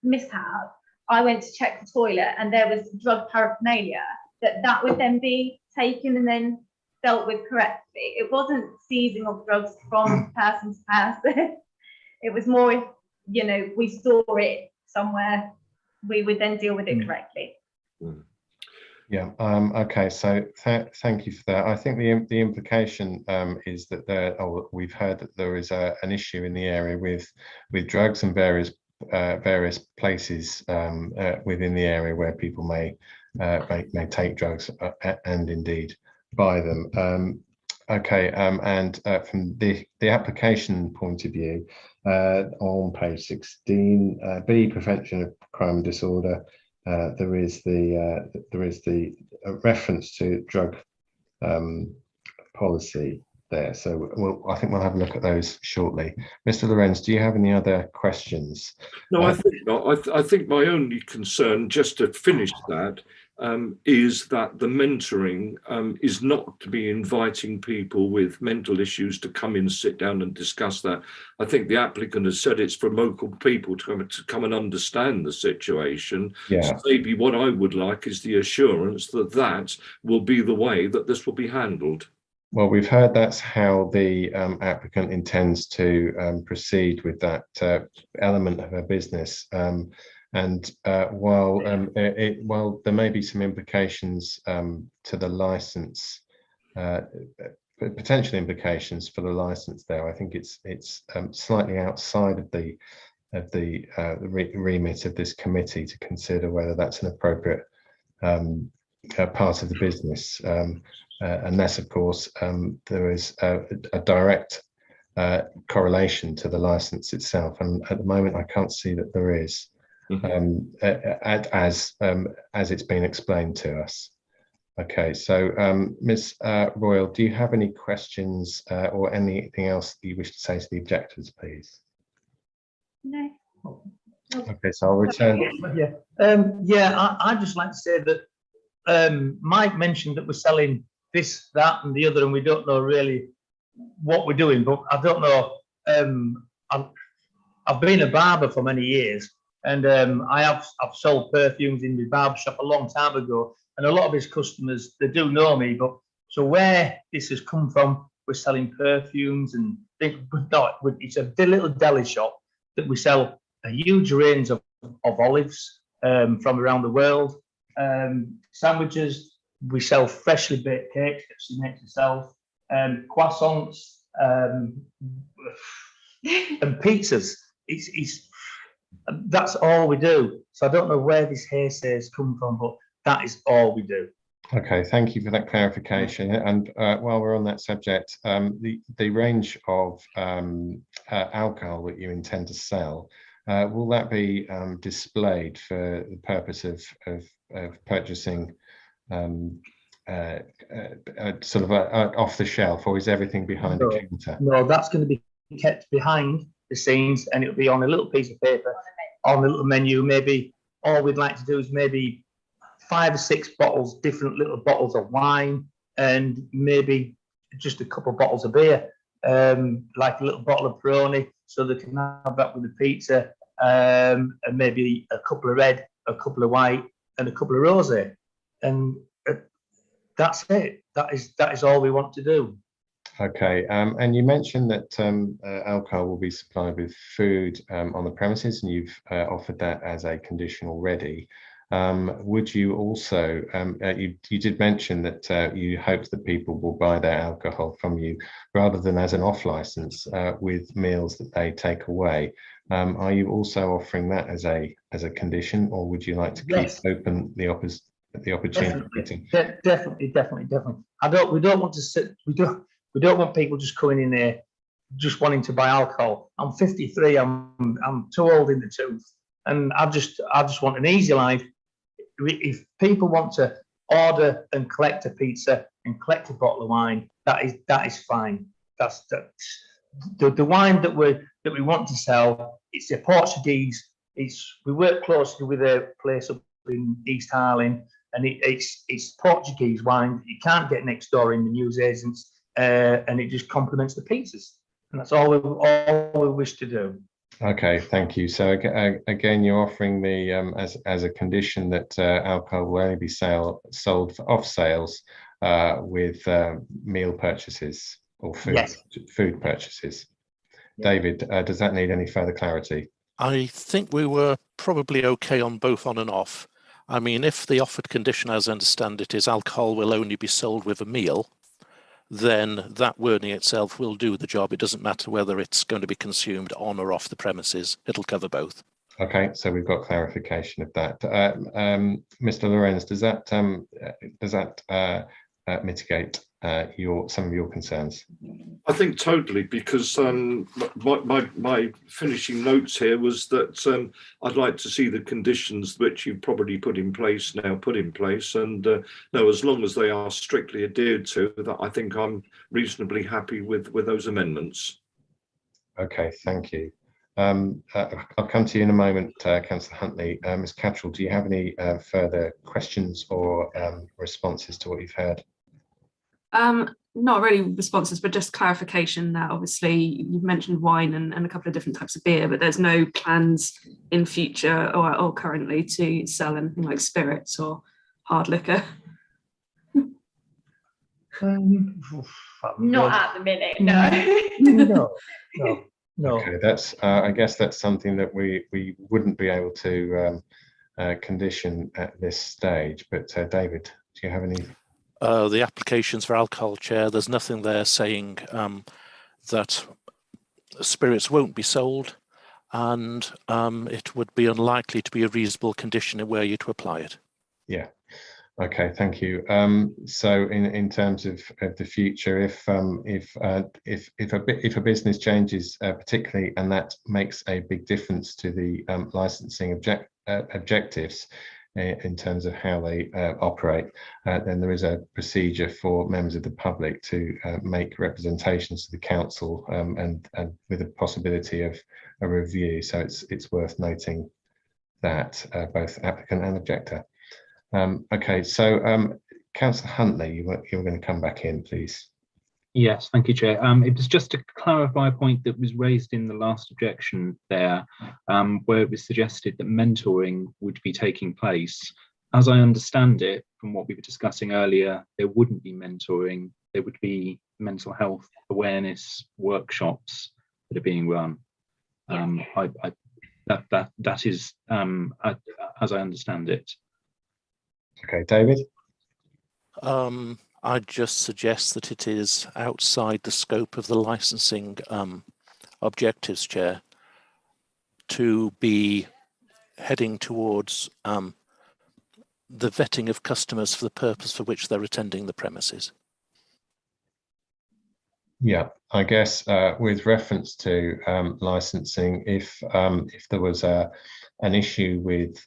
Speaker 3: mishap I went to check the toilet and there was drug paraphernalia, that would then be taken and then dealt with correctly. It wasn't seizing of drugs from person to person. It was more if, you know, we saw it somewhere, we would then deal with it correctly.
Speaker 1: Yeah. Okay. So thank you for that. I think the implication is that we've heard that there is an issue in the area with drugs and various places within the area where people may take drugs and indeed buy them. Okay. And from the application point of view, on page 16, B, prevention of crime and disorder. There is the reference to drug policy there. So I think we'll have a look at those shortly. Mr. Lorenz, do you have any other questions?
Speaker 9: No, I think not. I think my only concern, just to finish that, is that the mentoring is not to be inviting people with mental issues to come in, sit down and discuss that. I think the applicant has said it's for local people to come and understand the situation.
Speaker 1: Yeah.
Speaker 9: So maybe what I would like is the assurance that that will be the way that this will be handled.
Speaker 1: Well, we've heard that's how the applicant intends to proceed with that element of her business. While there may be some implications to the license, potential implications for the license there, I think it's slightly outside of the remit of this committee to consider whether that's an appropriate part of the business, unless, of course, there is a direct correlation to the license itself. And at the moment, I can't see that there is. As it's been explained to us. Okay, so Ms. Royal, do you have any questions or anything else that you wish to say to the objectors, please?
Speaker 3: No.
Speaker 1: Okay, so I'll return.
Speaker 4: I'd just like to say that Mike mentioned that we're selling this, that, and the other, and we don't know really what we're doing. But I don't know. I've been a barber for many years. And I've sold perfumes in my barber shop a long time ago, and a lot of his customers, they do know me. But so where this has come from, we're selling perfumes and things. It's a little deli shop that we sell a huge range of olives from around the world. Sandwiches, we sell freshly baked cakes that she makes herself, croissants, and pizzas. That's all we do. So I don't know where this hearsay has come from, but that is all we do.
Speaker 1: Okay, thank you for that clarification. And while we're on that subject, the range of alcohol that you intend to sell, will that be displayed for the purpose of purchasing sort of off the shelf, or is everything behind the counter?
Speaker 4: No, that's going to be kept behind the scenes, and it'll be on a little piece of paper on the little menu. Maybe all we'd like to do is maybe 5 or 6 bottles, different little bottles of wine, and maybe just a couple of bottles of beer, like a little bottle of Peroni, so they can have that with the pizza, and maybe a couple of red, a couple of white, and a couple of rosé, and that's it. That is all we want to do.
Speaker 1: Okay, and you mentioned that alcohol will be supplied with food on the premises, and you've offered that as a condition already. Would you also, you did mention that you hope that people will buy their alcohol from you rather than as an off license with meals that they take away. Are you also offering that as a condition, or would you like to keep open the opportunity?
Speaker 4: Definitely. We don't want to sit. We don't want people just coming in there just wanting to buy alcohol. I'm 53. I'm too old in the tooth And I just want an easy life. If people want to order and collect a pizza and collect a bottle of wine, that is fine. That's the wine that we want to sell. It's a Portuguese. We work closely with a place up in East Harlem, and it's Portuguese wine that you can't get next door in the newsagents, and it just complements the pizzas. And that's all we wish to do.
Speaker 1: Okay, thank you. So again, you're offering me as a condition that alcohol will only be sold off sales with meal purchases or food purchases. Yeah. David, does that need any further clarity?
Speaker 5: I think we were probably okay on both on and off. I mean, if the offered condition, as I understand it, is alcohol will only be sold with a meal, then that wording itself will do the job. It doesn't matter whether it's going to be consumed on or off the premises. It'll cover both. Okay, so we've got clarification of that. Mr. Lorenz, does that mitigate some of your concerns?
Speaker 9: I think totally, because my finishing notes here was that I'd like to see the conditions which you've probably put in place, and no, as long as they are strictly adhered to, that I think I'm reasonably happy with those amendments.
Speaker 1: Okay, thank you. I'll come to you in a moment, Councillor Huntley. Ms. Cattrall, do you have any further questions or responses to what you've heard?
Speaker 8: Not really responses, but just clarification that obviously you've mentioned wine and a couple of different types of beer, but there's no plans in future or currently to sell anything like spirits or hard liquor.
Speaker 3: Not at the minute, no.
Speaker 4: No.
Speaker 1: Okay, that's I guess that's something that we wouldn't be able to condition at this stage. But David, do you have any?
Speaker 5: The applications for alcohol, Chair, there's nothing there saying that spirits won't be sold, and it would be unlikely to be a reasonable condition were you to apply it.
Speaker 1: Yeah. Okay, thank you. So in terms of the future, if a business changes particularly, and that makes a big difference to the licensing objectives in terms of how they operate, then there is a procedure for members of the public to make representations to the council, and with a possibility of a review. So it's worth noting that both applicant and objector. Okay, so Councillor Huntley, you were going to come back in, please.
Speaker 6: Yes, thank you, Chair. It was just to clarify a point that was raised in the last objection there, where it was suggested that mentoring would be taking place. As I understand it, from what we were discussing earlier, there wouldn't be mentoring. There would be mental health awareness workshops that are being run. That is as I understand it.
Speaker 1: Okay, David?
Speaker 5: I'd just suggest that it is outside the scope of the licensing objectives, Chair, to be heading towards the vetting of customers for the purpose for which they're attending the premises.
Speaker 1: Yeah, I guess with reference to licensing, if there was an issue with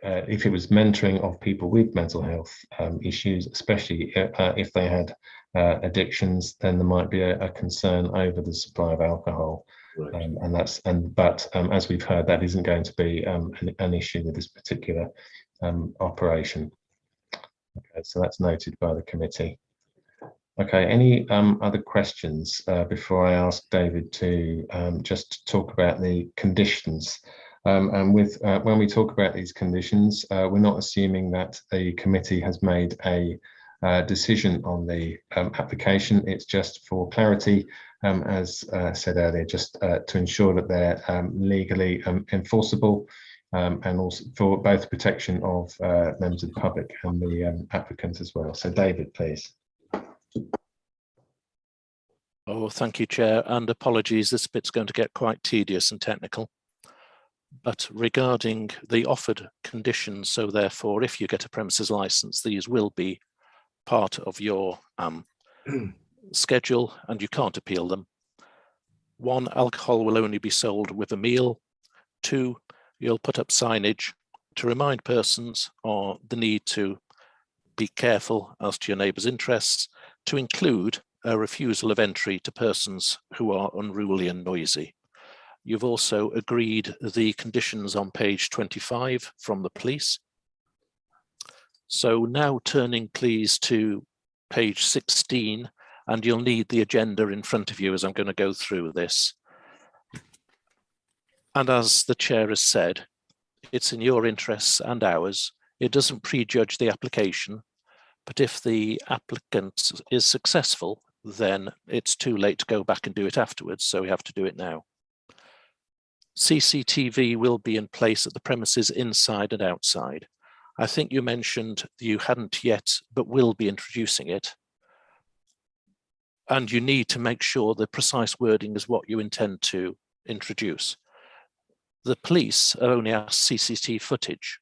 Speaker 1: if it was mentoring of people with mental health issues, especially if they had addictions, then there might be a concern over the supply of alcohol. Right. But as we've heard, that isn't going to be an issue with this particular operation. Okay, so that's noted by the committee. Okay, any other questions before I ask David to just talk about the conditions? And when we talk about these conditions, we're not assuming that the committee has made a decision on the application. It's just for clarity, as said earlier, just to ensure that they're legally enforceable, and also for both protection of members of the public and the applicant as well. So David, please.
Speaker 5: Oh, thank you, Chair, and apologies, this bit's going to get quite tedious and technical. But regarding the offered conditions, so therefore, if you get a premises license, these will be part of your schedule and you can't appeal them. 1, alcohol will only be sold with a meal. 2, you'll put up signage to remind persons of the need to be careful as to your neighbour's interests, to include a refusal of entry to persons who are unruly and noisy. You've also agreed the conditions on page 25 from the police. So now turning please to page 16, and you'll need the agenda in front of you as I'm going to go through this. And as the chair has said, it's in your interests and ours. It doesn't prejudge the application, but if the applicant is successful, then it's too late to go back and do it afterwards, so we have to do it now. CCTV will be in place at the premises inside and outside. I think you mentioned you hadn't yet, but will be introducing it. And you need to make sure the precise wording is what you intend to introduce. The police are only asked CCTV footage.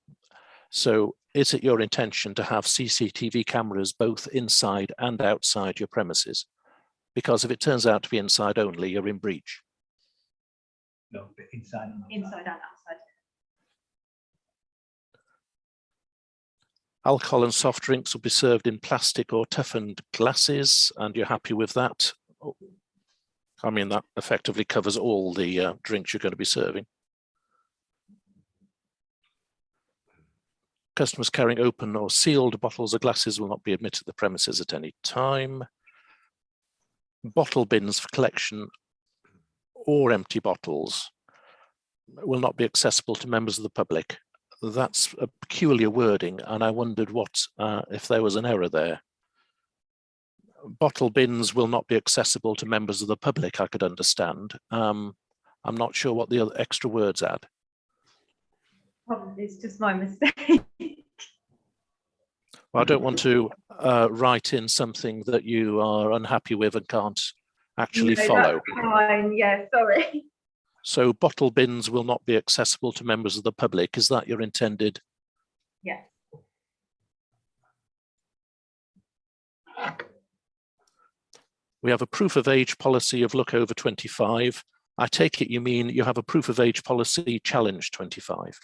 Speaker 5: So is it your intention to have CCTV cameras both inside and outside your premises? Because if it turns out to be inside only, you're in breach.
Speaker 4: No, but inside.
Speaker 3: Inside and outside.
Speaker 5: Alcohol and soft drinks will be served in plastic or toughened glasses, and you're happy with that? I mean, that effectively covers all the drinks you're going to be serving. Customers carrying open or sealed bottles or glasses will not be admitted to the premises at any time. Bottle bins for collection or empty bottles will not be accessible to members of the public. That's a peculiar wording, and I wondered what if there was an error there. Bottle bins will not be accessible to members of the public, I could understand. I'm not sure what the other extra words add.
Speaker 3: Probably it's just my mistake.
Speaker 5: Well, I don't want to write in something that you are unhappy with and can't actually
Speaker 3: No,
Speaker 5: follow.
Speaker 3: that's fine. Yeah, sorry.
Speaker 5: So bottle bins will not be accessible to members of the public. Is that your intended?
Speaker 3: Yeah.
Speaker 5: We have a proof of age policy of look over 25. I take it you mean you have a proof of age policy challenge 25.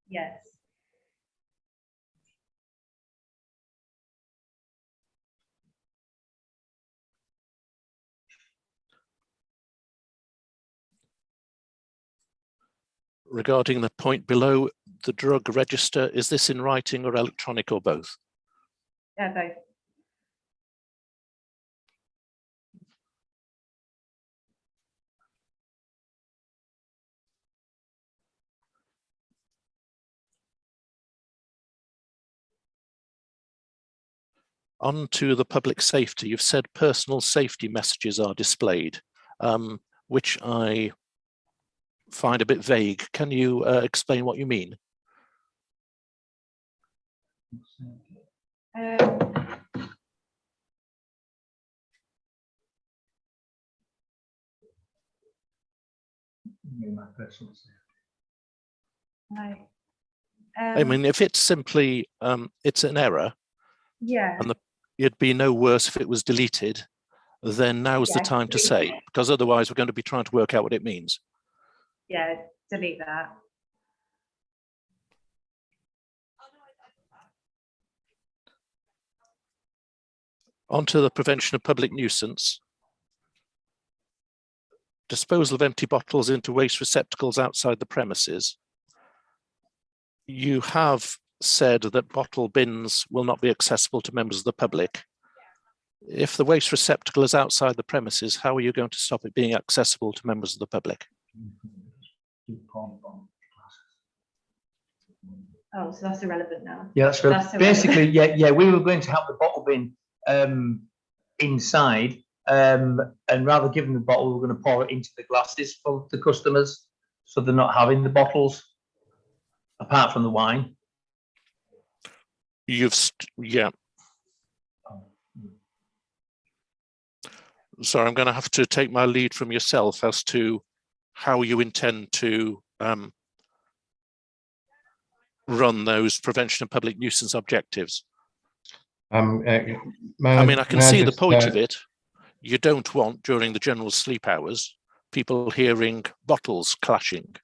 Speaker 3: Yes.
Speaker 5: Regarding the point below, the drug register, is this in writing or electronic or both?
Speaker 3: Yeah, both.
Speaker 5: On to the public safety, you've said personal safety messages are displayed, which I find a bit vague. Can you explain what you mean?
Speaker 3: No.
Speaker 5: I mean, if it's simply, it's an error,
Speaker 3: yeah.
Speaker 5: and it'd be no worse if it was deleted, then now's the
Speaker 3: Yeah,
Speaker 5: time to
Speaker 3: delete
Speaker 5: say,
Speaker 3: it.
Speaker 5: because otherwise we're going to be trying to work out what it means.
Speaker 3: Yeah, delete that.
Speaker 5: On to the prevention of public nuisance. Disposal of empty bottles into waste receptacles outside the premises. You have said that bottle bins will not be accessible to members of the public. If the waste receptacle is outside the premises, how are you going to stop it being accessible to members of the public?
Speaker 3: Oh, so that's irrelevant now.
Speaker 4: Yeah, that's right. Basically, yeah, we were going to have the bottle bin inside, and rather giving the bottle, we we're going to pour it into the glasses for the customers, so they're not having the bottles, apart from the wine.
Speaker 5: Yeah. So I'm going to have to take my lead from yourself as to how you intend to run those prevention of public nuisance objectives. I mean, I can see the point of it. You don't want, during the general sleep hours, people hearing bottles clashing.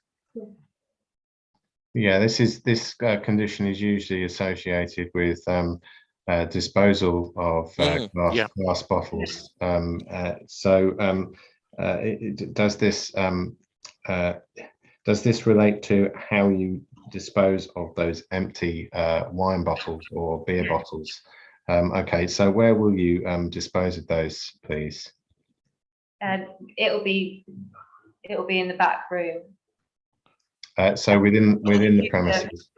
Speaker 1: Yeah, this condition is usually associated with disposal of
Speaker 5: yeah.
Speaker 1: glass bottles. Does this relate to how you dispose of those empty wine bottles or beer bottles? Okay, so where will you dispose of those, please?
Speaker 3: It'll be in the back room.
Speaker 1: So within the premises.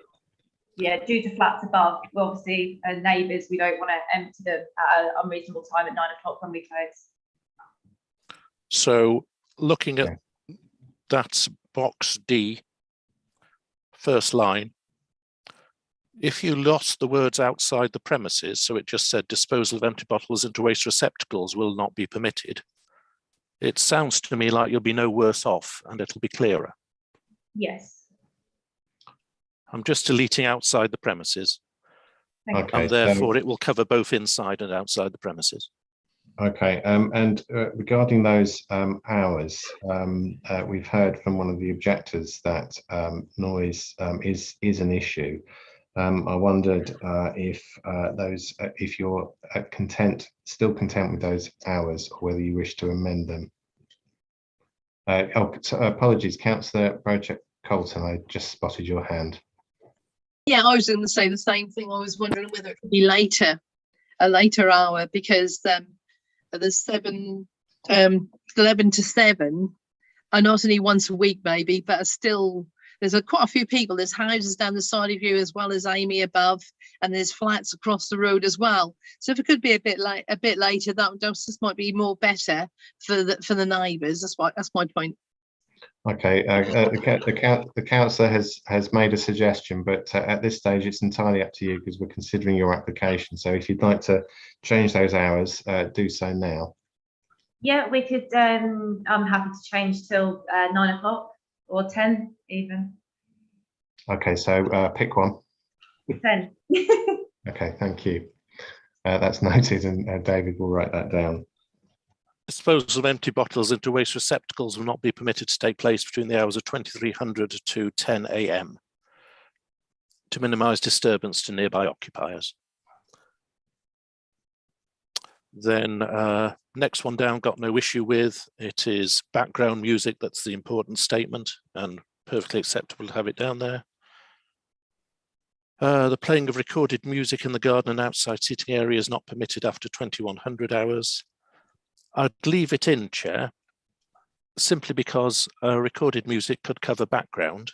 Speaker 3: Yeah, due to flats above, obviously, neighbours, we don't want to empty them at an unreasonable time at 9 o'clock when we close.
Speaker 5: So looking at that box D, first line, if you lost the words outside the premises, so it just said disposal of empty bottles into waste receptacles will not be permitted, it sounds to me like you'll be no worse off and it'll be clearer.
Speaker 3: Yes.
Speaker 5: I'm just deleting outside the premises.
Speaker 1: Okay,
Speaker 5: and therefore it will cover both inside and outside the premises.
Speaker 1: Okay, and regarding those hours, we've heard from one of the objectors that noise is an issue. I wondered if you're still content with those hours, or whether you wish to amend them. Apologies, Councillor Colton, I just spotted your hand.
Speaker 7: Yeah, I was going to say the same thing. I was wondering whether it could be a later hour, because there's 11 to 7, and not only once a week maybe, but still there's quite a few people. There's houses down the side of you as well as Amy above, and there's flats across the road as well. So if it could be a bit later, that just might be more better for the neighbours. That's my point.
Speaker 1: Okay, the councillor has made a suggestion, but at this stage it's entirely up to you, because we're considering your application. So if you'd like to change those hours, do so now.
Speaker 3: Yeah, we could. I'm happy to change till 9 o'clock or 10 even.
Speaker 1: Okay, so pick one.
Speaker 3: 10.
Speaker 1: Okay, thank you. That's noted, and David will write that down.
Speaker 5: Disposal of empty bottles into waste receptacles will not be permitted to take place between the hours of 2300 to 10 AM to minimise disturbance to nearby occupiers. Then next one down, got no issue with. It is background music. That's the important statement, and perfectly acceptable to have it down there. The playing of recorded music in the garden and outside seating area is not permitted after 2100 hours. I'd leave it in, Chair, simply because recorded music could cover background,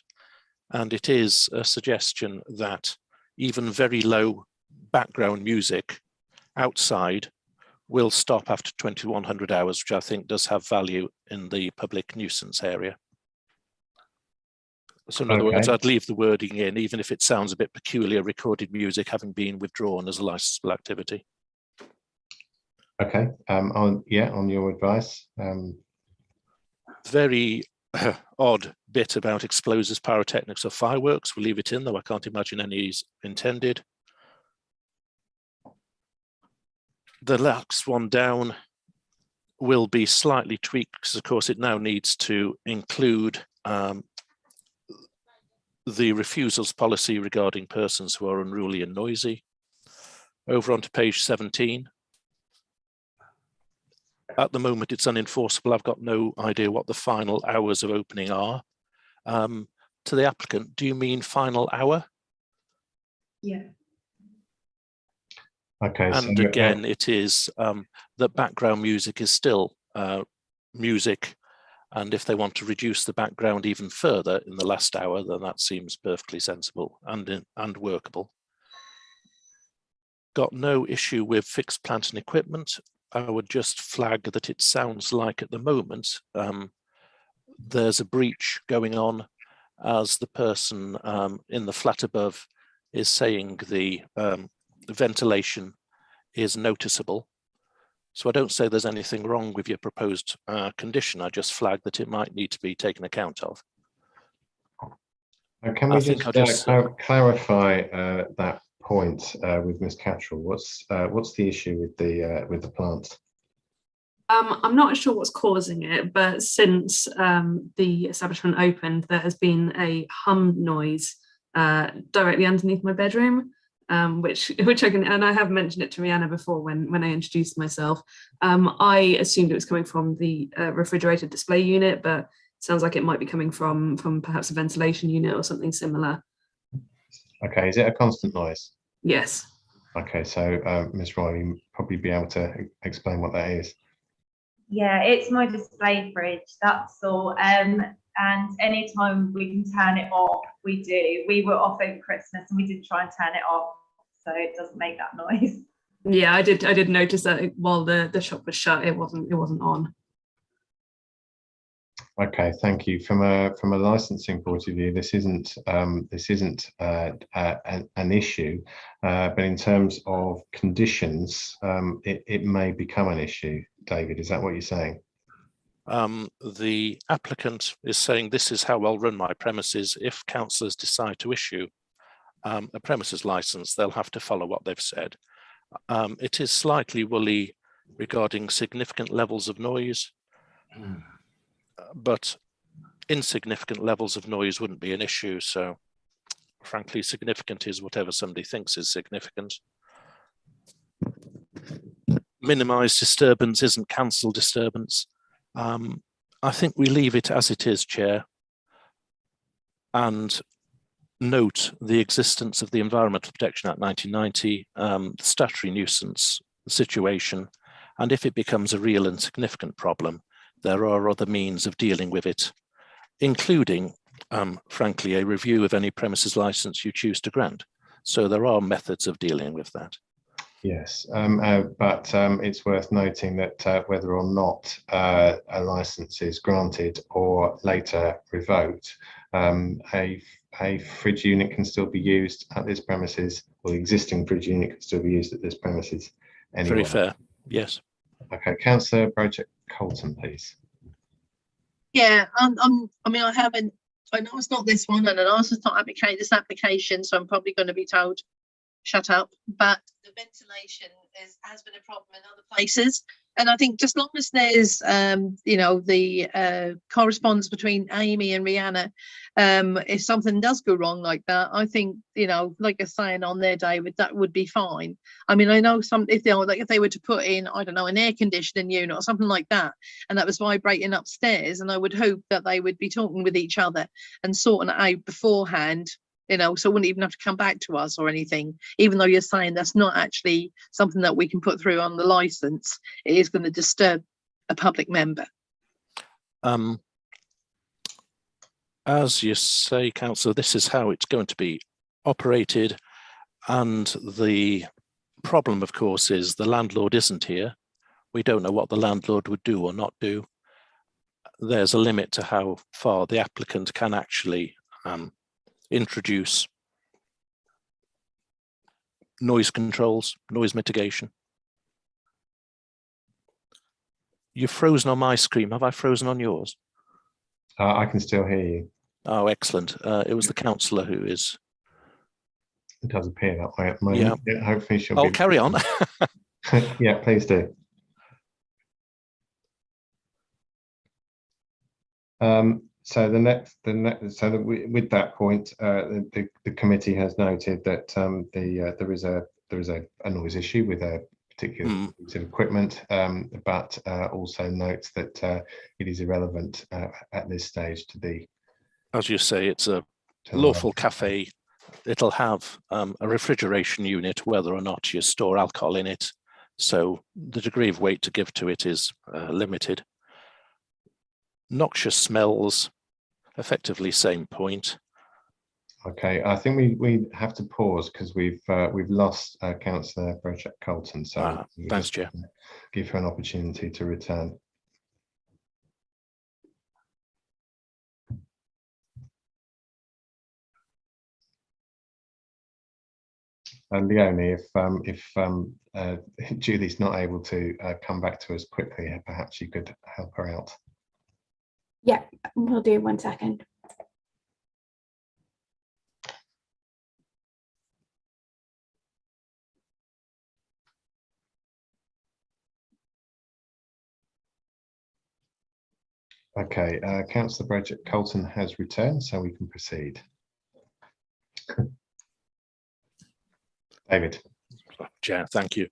Speaker 5: and it is a suggestion that even very low background music outside will stop after 2100 hours, which I think does have value in the public nuisance area. So in other words, I'd leave the wording in, even if it sounds a bit peculiar, recorded music having been withdrawn as a licensable activity.
Speaker 1: Okay, on your advice.
Speaker 5: Very odd bit about explosives, pyrotechnics or fireworks. We'll leave it in, though I can't imagine any is intended. The last one down will be slightly tweaked, because of course it now needs to include the refusals policy regarding persons who are unruly and noisy. Over onto page 17. At the moment, it's unenforceable. I've got no idea what the final hours of opening are. To the applicant, do you mean final hour?
Speaker 3: Yeah.
Speaker 1: Okay.
Speaker 5: And so, again, it is that background music is still music. And if they want to reduce the background even further in the last hour, then that seems perfectly sensible and workable. Got no issue with fixed plant and equipment. I would just flag that it sounds like at the moment there's a breach going on, as the person in the flat above is saying the ventilation is noticeable. So I don't say there's anything wrong with your proposed condition. I just flag that it might need to be taken account of.
Speaker 1: Can we just clarify that point with Ms. Cattrall? What's the issue with the plant?
Speaker 8: I'm not sure what's causing it, but since the establishment opened, there has been a hum noise directly underneath my bedroom, which I can, and I have mentioned it to Rihanna before when I introduced myself. I assumed it was coming from the refrigerated display unit, but it sounds like it might be coming from perhaps a ventilation unit or something similar.
Speaker 1: Okay, is it a constant noise?
Speaker 8: Yes.
Speaker 1: Okay, so Ms. Riley, you probably be able to explain what that is.
Speaker 3: Yeah, it's my display fridge, that's all. And anytime we can turn it off, we do. We were off over Christmas and we did try and turn it off, so it doesn't make that noise.
Speaker 8: Yeah, I did notice that while the shop was shut, it wasn't on.
Speaker 1: Okay, thank you. From a licensing point of view, this isn't an issue, but in terms of conditions, it may become an issue. David, is that what you're saying?
Speaker 5: The applicant is saying this is how I'll run my premises. If councillors decide to issue a premises license, they'll have to follow what they've said. It is slightly woolly regarding significant levels of noise, but insignificant levels of noise wouldn't be an issue. So frankly, significant is whatever somebody thinks is significant. Minimise disturbance isn't cancel disturbance. I think we leave it as it is, Chair, and note the existence of the Environmental Protection Act 1990, the statutory nuisance situation, and if it becomes a real and significant problem, there are other means of dealing with it, including, frankly, a review of any premises license you choose to grant. So there are methods of dealing with that. Yes, but it's worth noting that whether or not a license is granted or later revoked, a fridge unit can still be used at this premises, or the existing fridge unit can still be used at this premises anyway. Very fair, yes. Okay, Councillor Project Colton, please.
Speaker 7: Yeah, I mean, I know it's not this one, and I know it's not this application, so I'm probably going to be told shut up, but the ventilation has been a problem in other places, and I think just long as there's the correspondence between Amy and Rihanna, if something does go wrong like that, I think, like you're saying on there, David, that would be fine. I mean, I know if they were to put in, I don't know, an air conditioning unit or something like that, and that was vibrating upstairs, and I would hope that they would be talking with each other and sorting it out beforehand, so it wouldn't even have to come back to us or anything, even though you're saying that's not actually something that we can put through on the license. It is going to disturb a public member.
Speaker 5: As you say, Councillor, this is how it's going to be operated. And the problem, of course, is the landlord isn't here. We don't know what the landlord would do or not do. There's a limit to how far the applicant can actually introduce noise controls, noise mitigation. You've frozen on my screen. Have I frozen on yours?
Speaker 1: I can still hear you.
Speaker 5: Oh, excellent. It was the councillor who is.
Speaker 1: It does appear that way at the moment. Yeah, hopefully she'll
Speaker 5: I'll carry on.
Speaker 1: Yeah, please do. So with that point, the committee has noted that there is a noise issue with a particular piece of equipment, but also notes that it is irrelevant at this stage to the.
Speaker 5: As you say, it's a lawful cafe. It'll have a refrigeration unit, whether or not you store alcohol in it. So the degree of weight to give to it is limited. Noxious smells, effectively same point.
Speaker 1: Okay, I think we have to pause because we've lost Councillor Project Colton. So
Speaker 5: thanks, Chair.
Speaker 1: Give her an opportunity to return. And Leonie, if Julie's not able to come back to us quickly, perhaps you could help her out.
Speaker 10: Yeah, we'll do 1 second.
Speaker 1: Okay, Councillor Project Colton has returned, so we can proceed. David.
Speaker 5: Chair, thank you.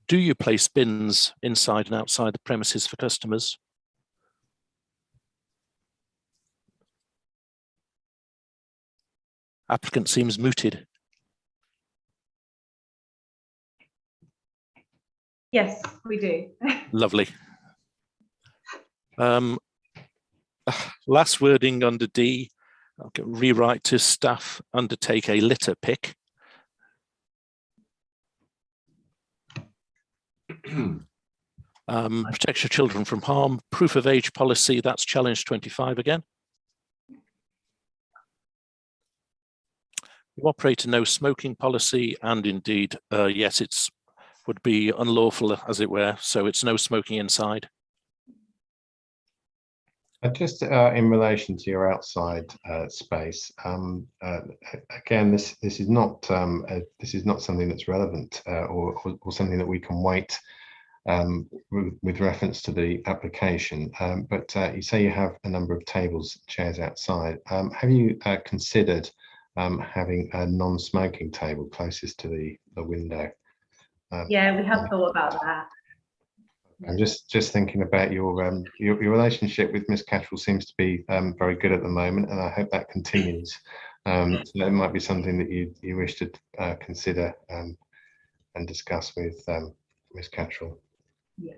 Speaker 5: Do you place bins inside and outside the premises for customers? Applicant seems mooted.
Speaker 3: Yes, we do.
Speaker 5: Lovely. Last wording under D, okay, rewrite to staff undertake a litter pick. Protect your children from harm, proof of age policy, that's challenge 25 again. You operate a no smoking policy, and indeed, yes, it's would be unlawful, as it were, so it's no smoking inside.
Speaker 1: Just in relation to your outside space, again, this is not something that's relevant or something that we can wait with reference to the application. But you say you have a number of tables, chairs outside. Have you considered having a non-smoking table closest to the window?
Speaker 3: Yeah, we have thought about that.
Speaker 1: I'm just thinking about your relationship with Miss Cattrall seems to be very good at the moment, and I hope that continues. So that might be something that you wish to consider and discuss with Miss Cattrall.
Speaker 3: Yeah.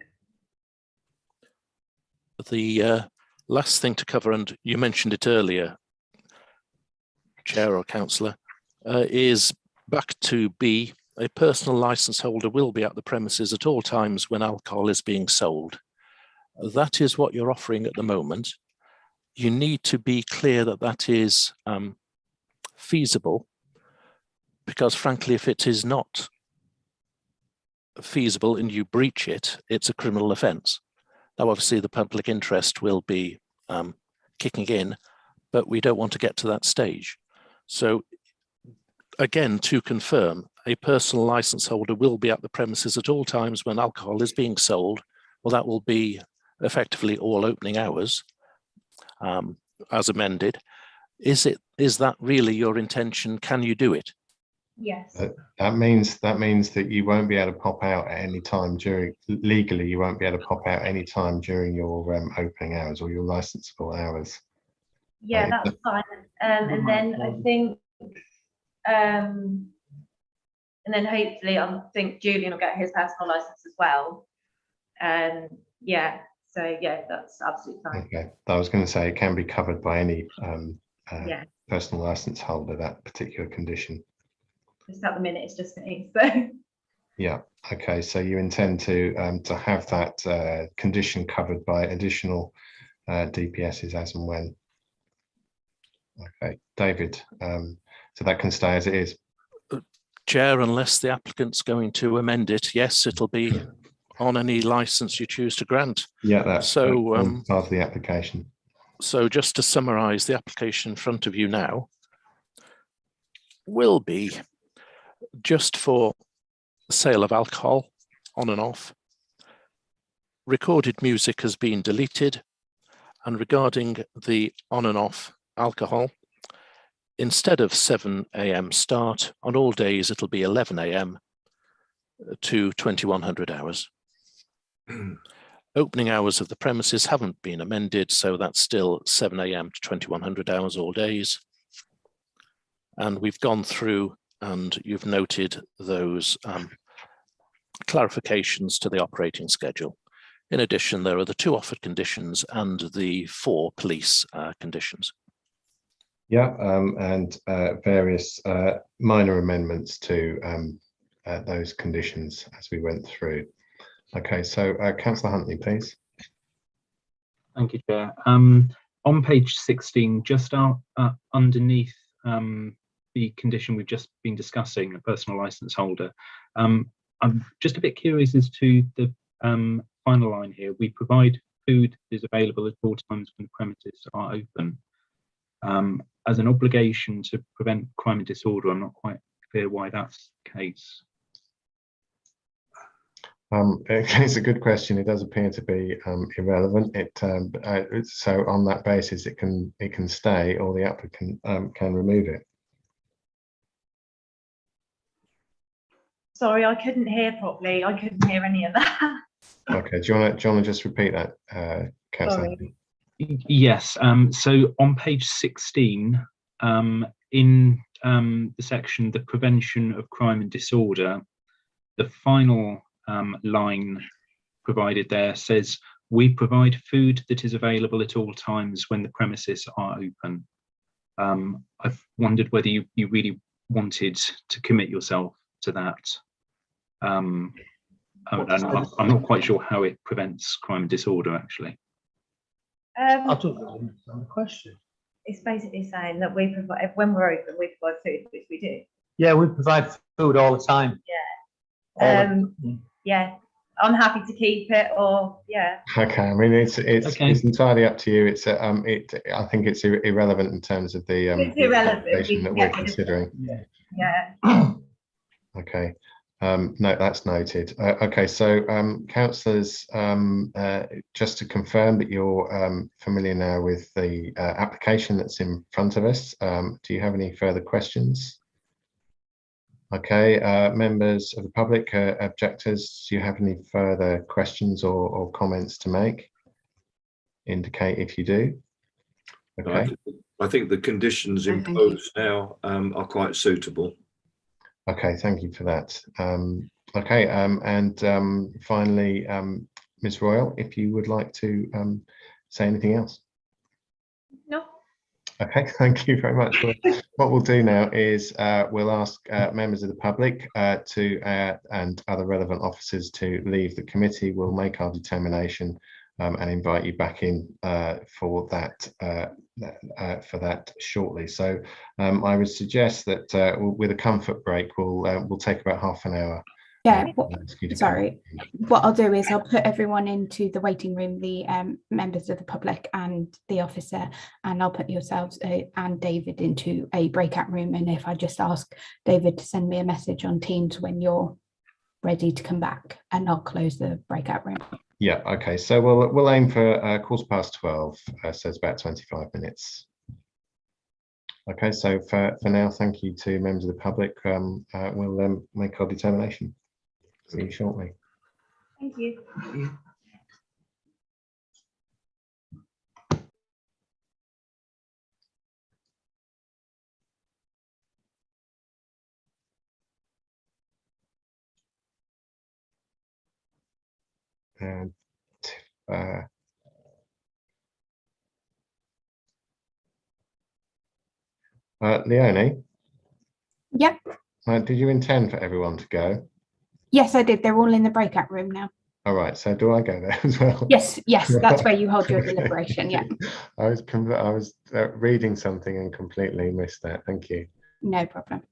Speaker 5: The last thing to cover, and you mentioned it earlier, Chair or Councillor, is back to B. A personal licence holder will be at the premises at all times when alcohol is being sold. That is what you're offering at the moment. You need to be clear that that is feasible, because frankly, if it is not feasible and you breach it, it's a criminal offence. Now, obviously, the public interest will be kicking in, but we don't want to get to that stage. So again, to confirm, a personal licence holder will be at the premises at all times when alcohol is being sold. Well, that will be effectively all opening hours as amended. Is that really your intention? Can you do it?
Speaker 3: Yes.
Speaker 1: That means that you won't be able to pop out at any time legally. You won't be able to pop out any time during your opening hours or your licensable hours.
Speaker 3: Yeah, that's fine. And then I think, and then hopefully I think Julian will get his personal license as well. Yeah, so yeah, that's absolutely fine.
Speaker 1: Okay, I was going to say it can be covered by any
Speaker 3: Yeah.
Speaker 1: personal license holder, that particular condition.
Speaker 3: Just at the minute, it's just me. So.
Speaker 1: Yeah. Okay. So you intend to have that condition covered by additional DPSs as and when. Okay, David. So that can stay as it is.
Speaker 5: Chair, unless the applicant's going to amend it, yes, it'll be on any licence you choose to grant.
Speaker 1: Yeah, that's
Speaker 5: so
Speaker 1: part of the application.
Speaker 5: So just to summarise, the application in front of you now will be just for sale of alcohol on and off. Recorded music has been deleted, and regarding the on and off alcohol, instead of 7 AM start, on all days it'll be 11 AM to 2100 hours. Opening hours of the premises haven't been amended, so that's still 7 AM to 2100 hours all days. And we've gone through and you've noted those clarifications to the operating schedule. In addition, there are the 2 offered conditions and the 4 police conditions.
Speaker 1: Yeah, and various minor amendments to those conditions as we went through. Okay, so Councillor Huntley, please.
Speaker 6: Thank you, Chair. On page 16, just underneath the condition we've just been discussing, a personal licence holder, I'm just a bit curious as to the final line here. We provide food is available at all times when the premises are open. As an obligation to prevent crime and disorder, I'm not quite clear why that's the case.
Speaker 1: It's a good question. It does appear to be irrelevant. So on that basis, it can stay, or the applicant can remove it.
Speaker 3: Sorry, I couldn't hear properly. I couldn't hear any of that.
Speaker 1: Okay. Do you want to just repeat that, Councillor?
Speaker 3: Sorry.
Speaker 6: Yes. So on page 16, in the section, the prevention of crime and disorder, the final line provided there says, we provide food that is available at all times when the premises are open. I've wondered whether you really wanted to commit yourself to that. And I'm not quite sure how it prevents crime and disorder, actually.
Speaker 4: I don't really understand the question.
Speaker 3: It's basically saying that we provide, when we're open, we provide food, which we do.
Speaker 4: Yeah, we provide food all the time.
Speaker 3: Yeah. Yeah, I'm happy to keep it, or yeah.
Speaker 1: Okay. I mean, it's
Speaker 6: Okay.
Speaker 1: entirely up to you. It's I think it's irrelevant in terms of the
Speaker 3: It's irrelevant.
Speaker 1: application that we're considering.
Speaker 3: Yeah.
Speaker 1: Okay. No, that's noted. Okay, so councillors, just to confirm that you're familiar now with the application that's in front of us, do you have any further questions? Okay, members of the public, objectors, do you have any further questions or comments to make? Indicate if you do. Okay.
Speaker 9: I think the conditions imposed now are quite suitable.
Speaker 1: Okay, thank you for that. Okay, and finally, Ms. Royal, if you would like to say anything else.
Speaker 3: No.
Speaker 1: Okay, thank you very much. What we'll do now is we'll ask members of the public and other relevant officers to leave the committee. We'll make our determination and invite you back in for that shortly. So I would suggest that with a comfort break, we'll take about half an hour.
Speaker 10: Yeah, sorry. What I'll do is I'll put everyone into the waiting room, the members of the public and the officer, and I'll put yourselves and David into a breakout room. And if I just ask David to send me a message on Teams when you're ready to come back, and I'll close the breakout room.
Speaker 1: Yeah, okay. So we'll aim for 12:15, so it's about 25 minutes. Okay, so for now, thank you to members of the public. We'll make our determination. See you shortly.
Speaker 3: Thank you.
Speaker 1: And Leonie?
Speaker 10: Yep.
Speaker 1: Did you intend for everyone to go?
Speaker 10: Yes, I did. They're all in the breakout room now.
Speaker 1: All right. So do I go there as well?
Speaker 10: Yes, that's where you hold your deliberation. Yeah.
Speaker 1: I was reading something and completely missed that. Thank you.
Speaker 10: No problem.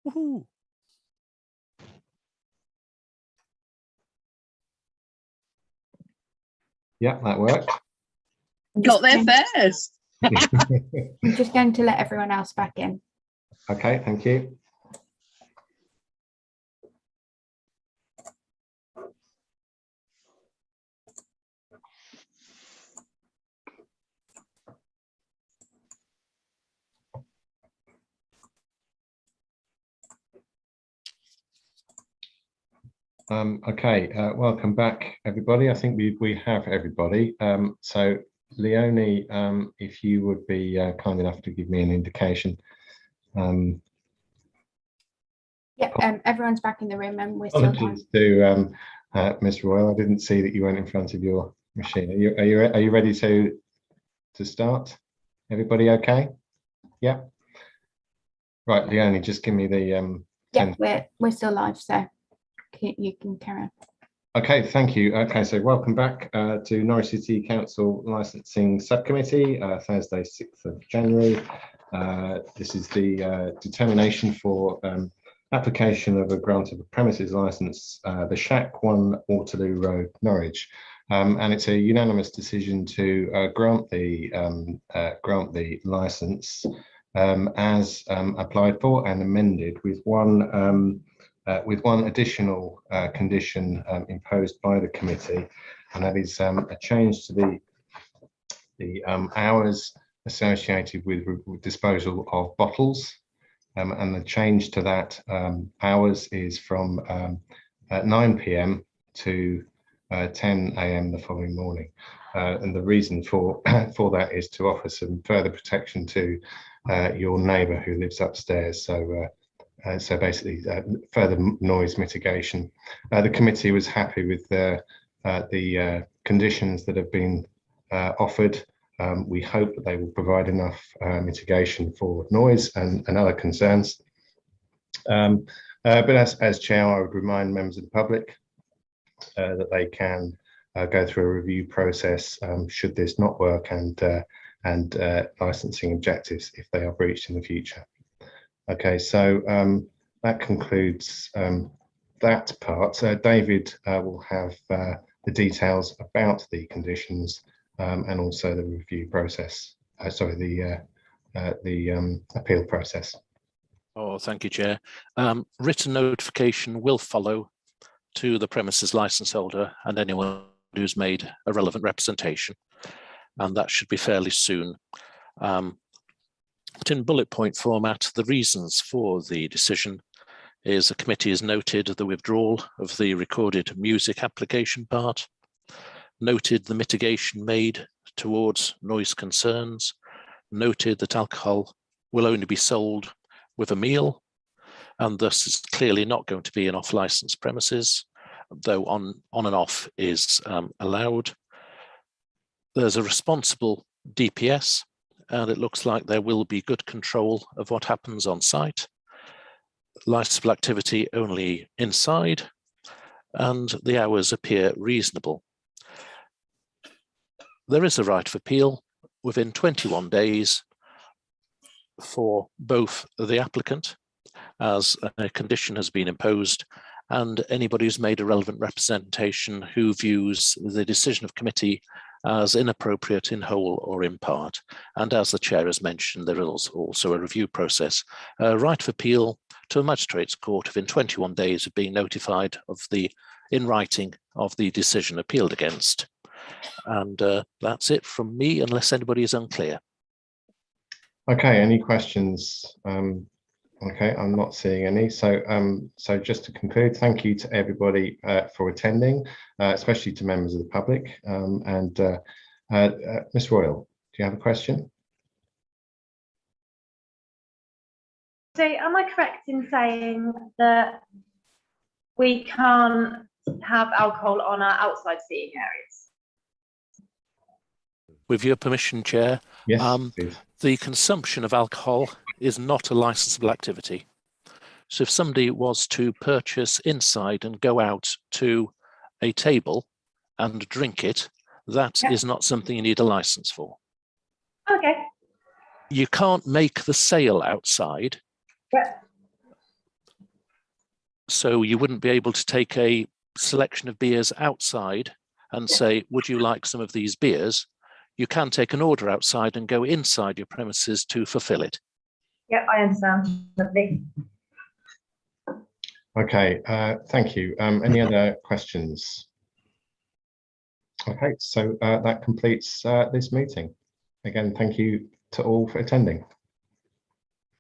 Speaker 5: Woohoo.
Speaker 1: Yeah, that worked.
Speaker 7: Got there first.
Speaker 10: I'm just going to let everyone else back in.
Speaker 1: Okay, thank you. Welcome back, everybody. I think we have everybody. So Leonie, if you would be kind enough to give me an indication.
Speaker 10: Yeah, everyone's back in the room and we're still on.
Speaker 1: Apologies to Ms. Royal. I didn't see that you weren't in front of your machine. Are you ready to start? Everybody okay? Yeah. Right, Leonie, just give me the
Speaker 10: Yeah, we're still live, so you can carry on.
Speaker 1: Okay, thank you. Okay, so welcome back to Norwich City Council Licensing Subcommittee, Thursday, 6th of January. This is the determination for application of a grant of a premises licence, the Shack 1 Waterloo Road, Norwich. And it's a unanimous decision to grant the licence as applied for and amended with one additional condition imposed by the committee, and that is a change to the hours associated with disposal of bottles, and the change to that hours is from 9 p.m. to 10 a.m. the following morning, and the reason for that is to offer some further protection to your neighbour who lives upstairs. So basically, further noise mitigation. The committee was happy with the conditions that have been offered. We hope that they will provide enough mitigation for noise and other concerns. But as chair, I would remind members of the public that they can go through a review process should this not work, and licensing objectives if they are breached in the future. Okay, so that concludes that part. David will have the details about the conditions and also the review process. The appeal process.
Speaker 5: Oh, thank you, Chair. Written notification will follow to the premises licence holder and anyone who's made a relevant representation, and that should be fairly soon. But in bullet point format, the reasons for the decision is the committee has noted the withdrawal of the recorded music application part, noted the mitigation made towards noise concerns, noted that alcohol will only be sold with a meal, and thus is clearly not going to be an off-licence premises, though on and off is allowed. There's a responsible DPS, and it looks like there will be good control of what happens on site. Licensable activity only inside, and the hours appear reasonable. There is a right of appeal within 21 days for both the applicant, as a condition has been imposed, and anybody who's made a relevant representation who views the decision of committee as inappropriate in whole or in part. And as the chair has mentioned, there is also a review process. Right of appeal to a magistrate's court within 21 days of being notified of in writing of the decision appealed against. And that's it from me, unless anybody is unclear.
Speaker 1: Okay, any questions? Okay, I'm not seeing any. So just to conclude, thank you to everybody for attending, especially to members of the public. Ms. Royal, do you have a question?
Speaker 3: So am I correct in saying that we can't have alcohol on our outside seating areas?
Speaker 5: With your permission, Chair,
Speaker 1: yes, please.
Speaker 5: The consumption of alcohol is not a licensable activity. So if somebody was to purchase inside and go out to a table and drink it, that is not something you need a license for.
Speaker 3: Okay.
Speaker 5: You can't make the sale outside.
Speaker 3: Yeah.
Speaker 5: So you wouldn't be able to take a selection of beers outside and say, would you like some of these beers? You can take an order outside and go inside your premises to fulfill it.
Speaker 3: Yep, I understand. Lovely.
Speaker 1: Okay, thank you. Any other questions? Okay, so that completes this meeting. Again, thank you to all for attending.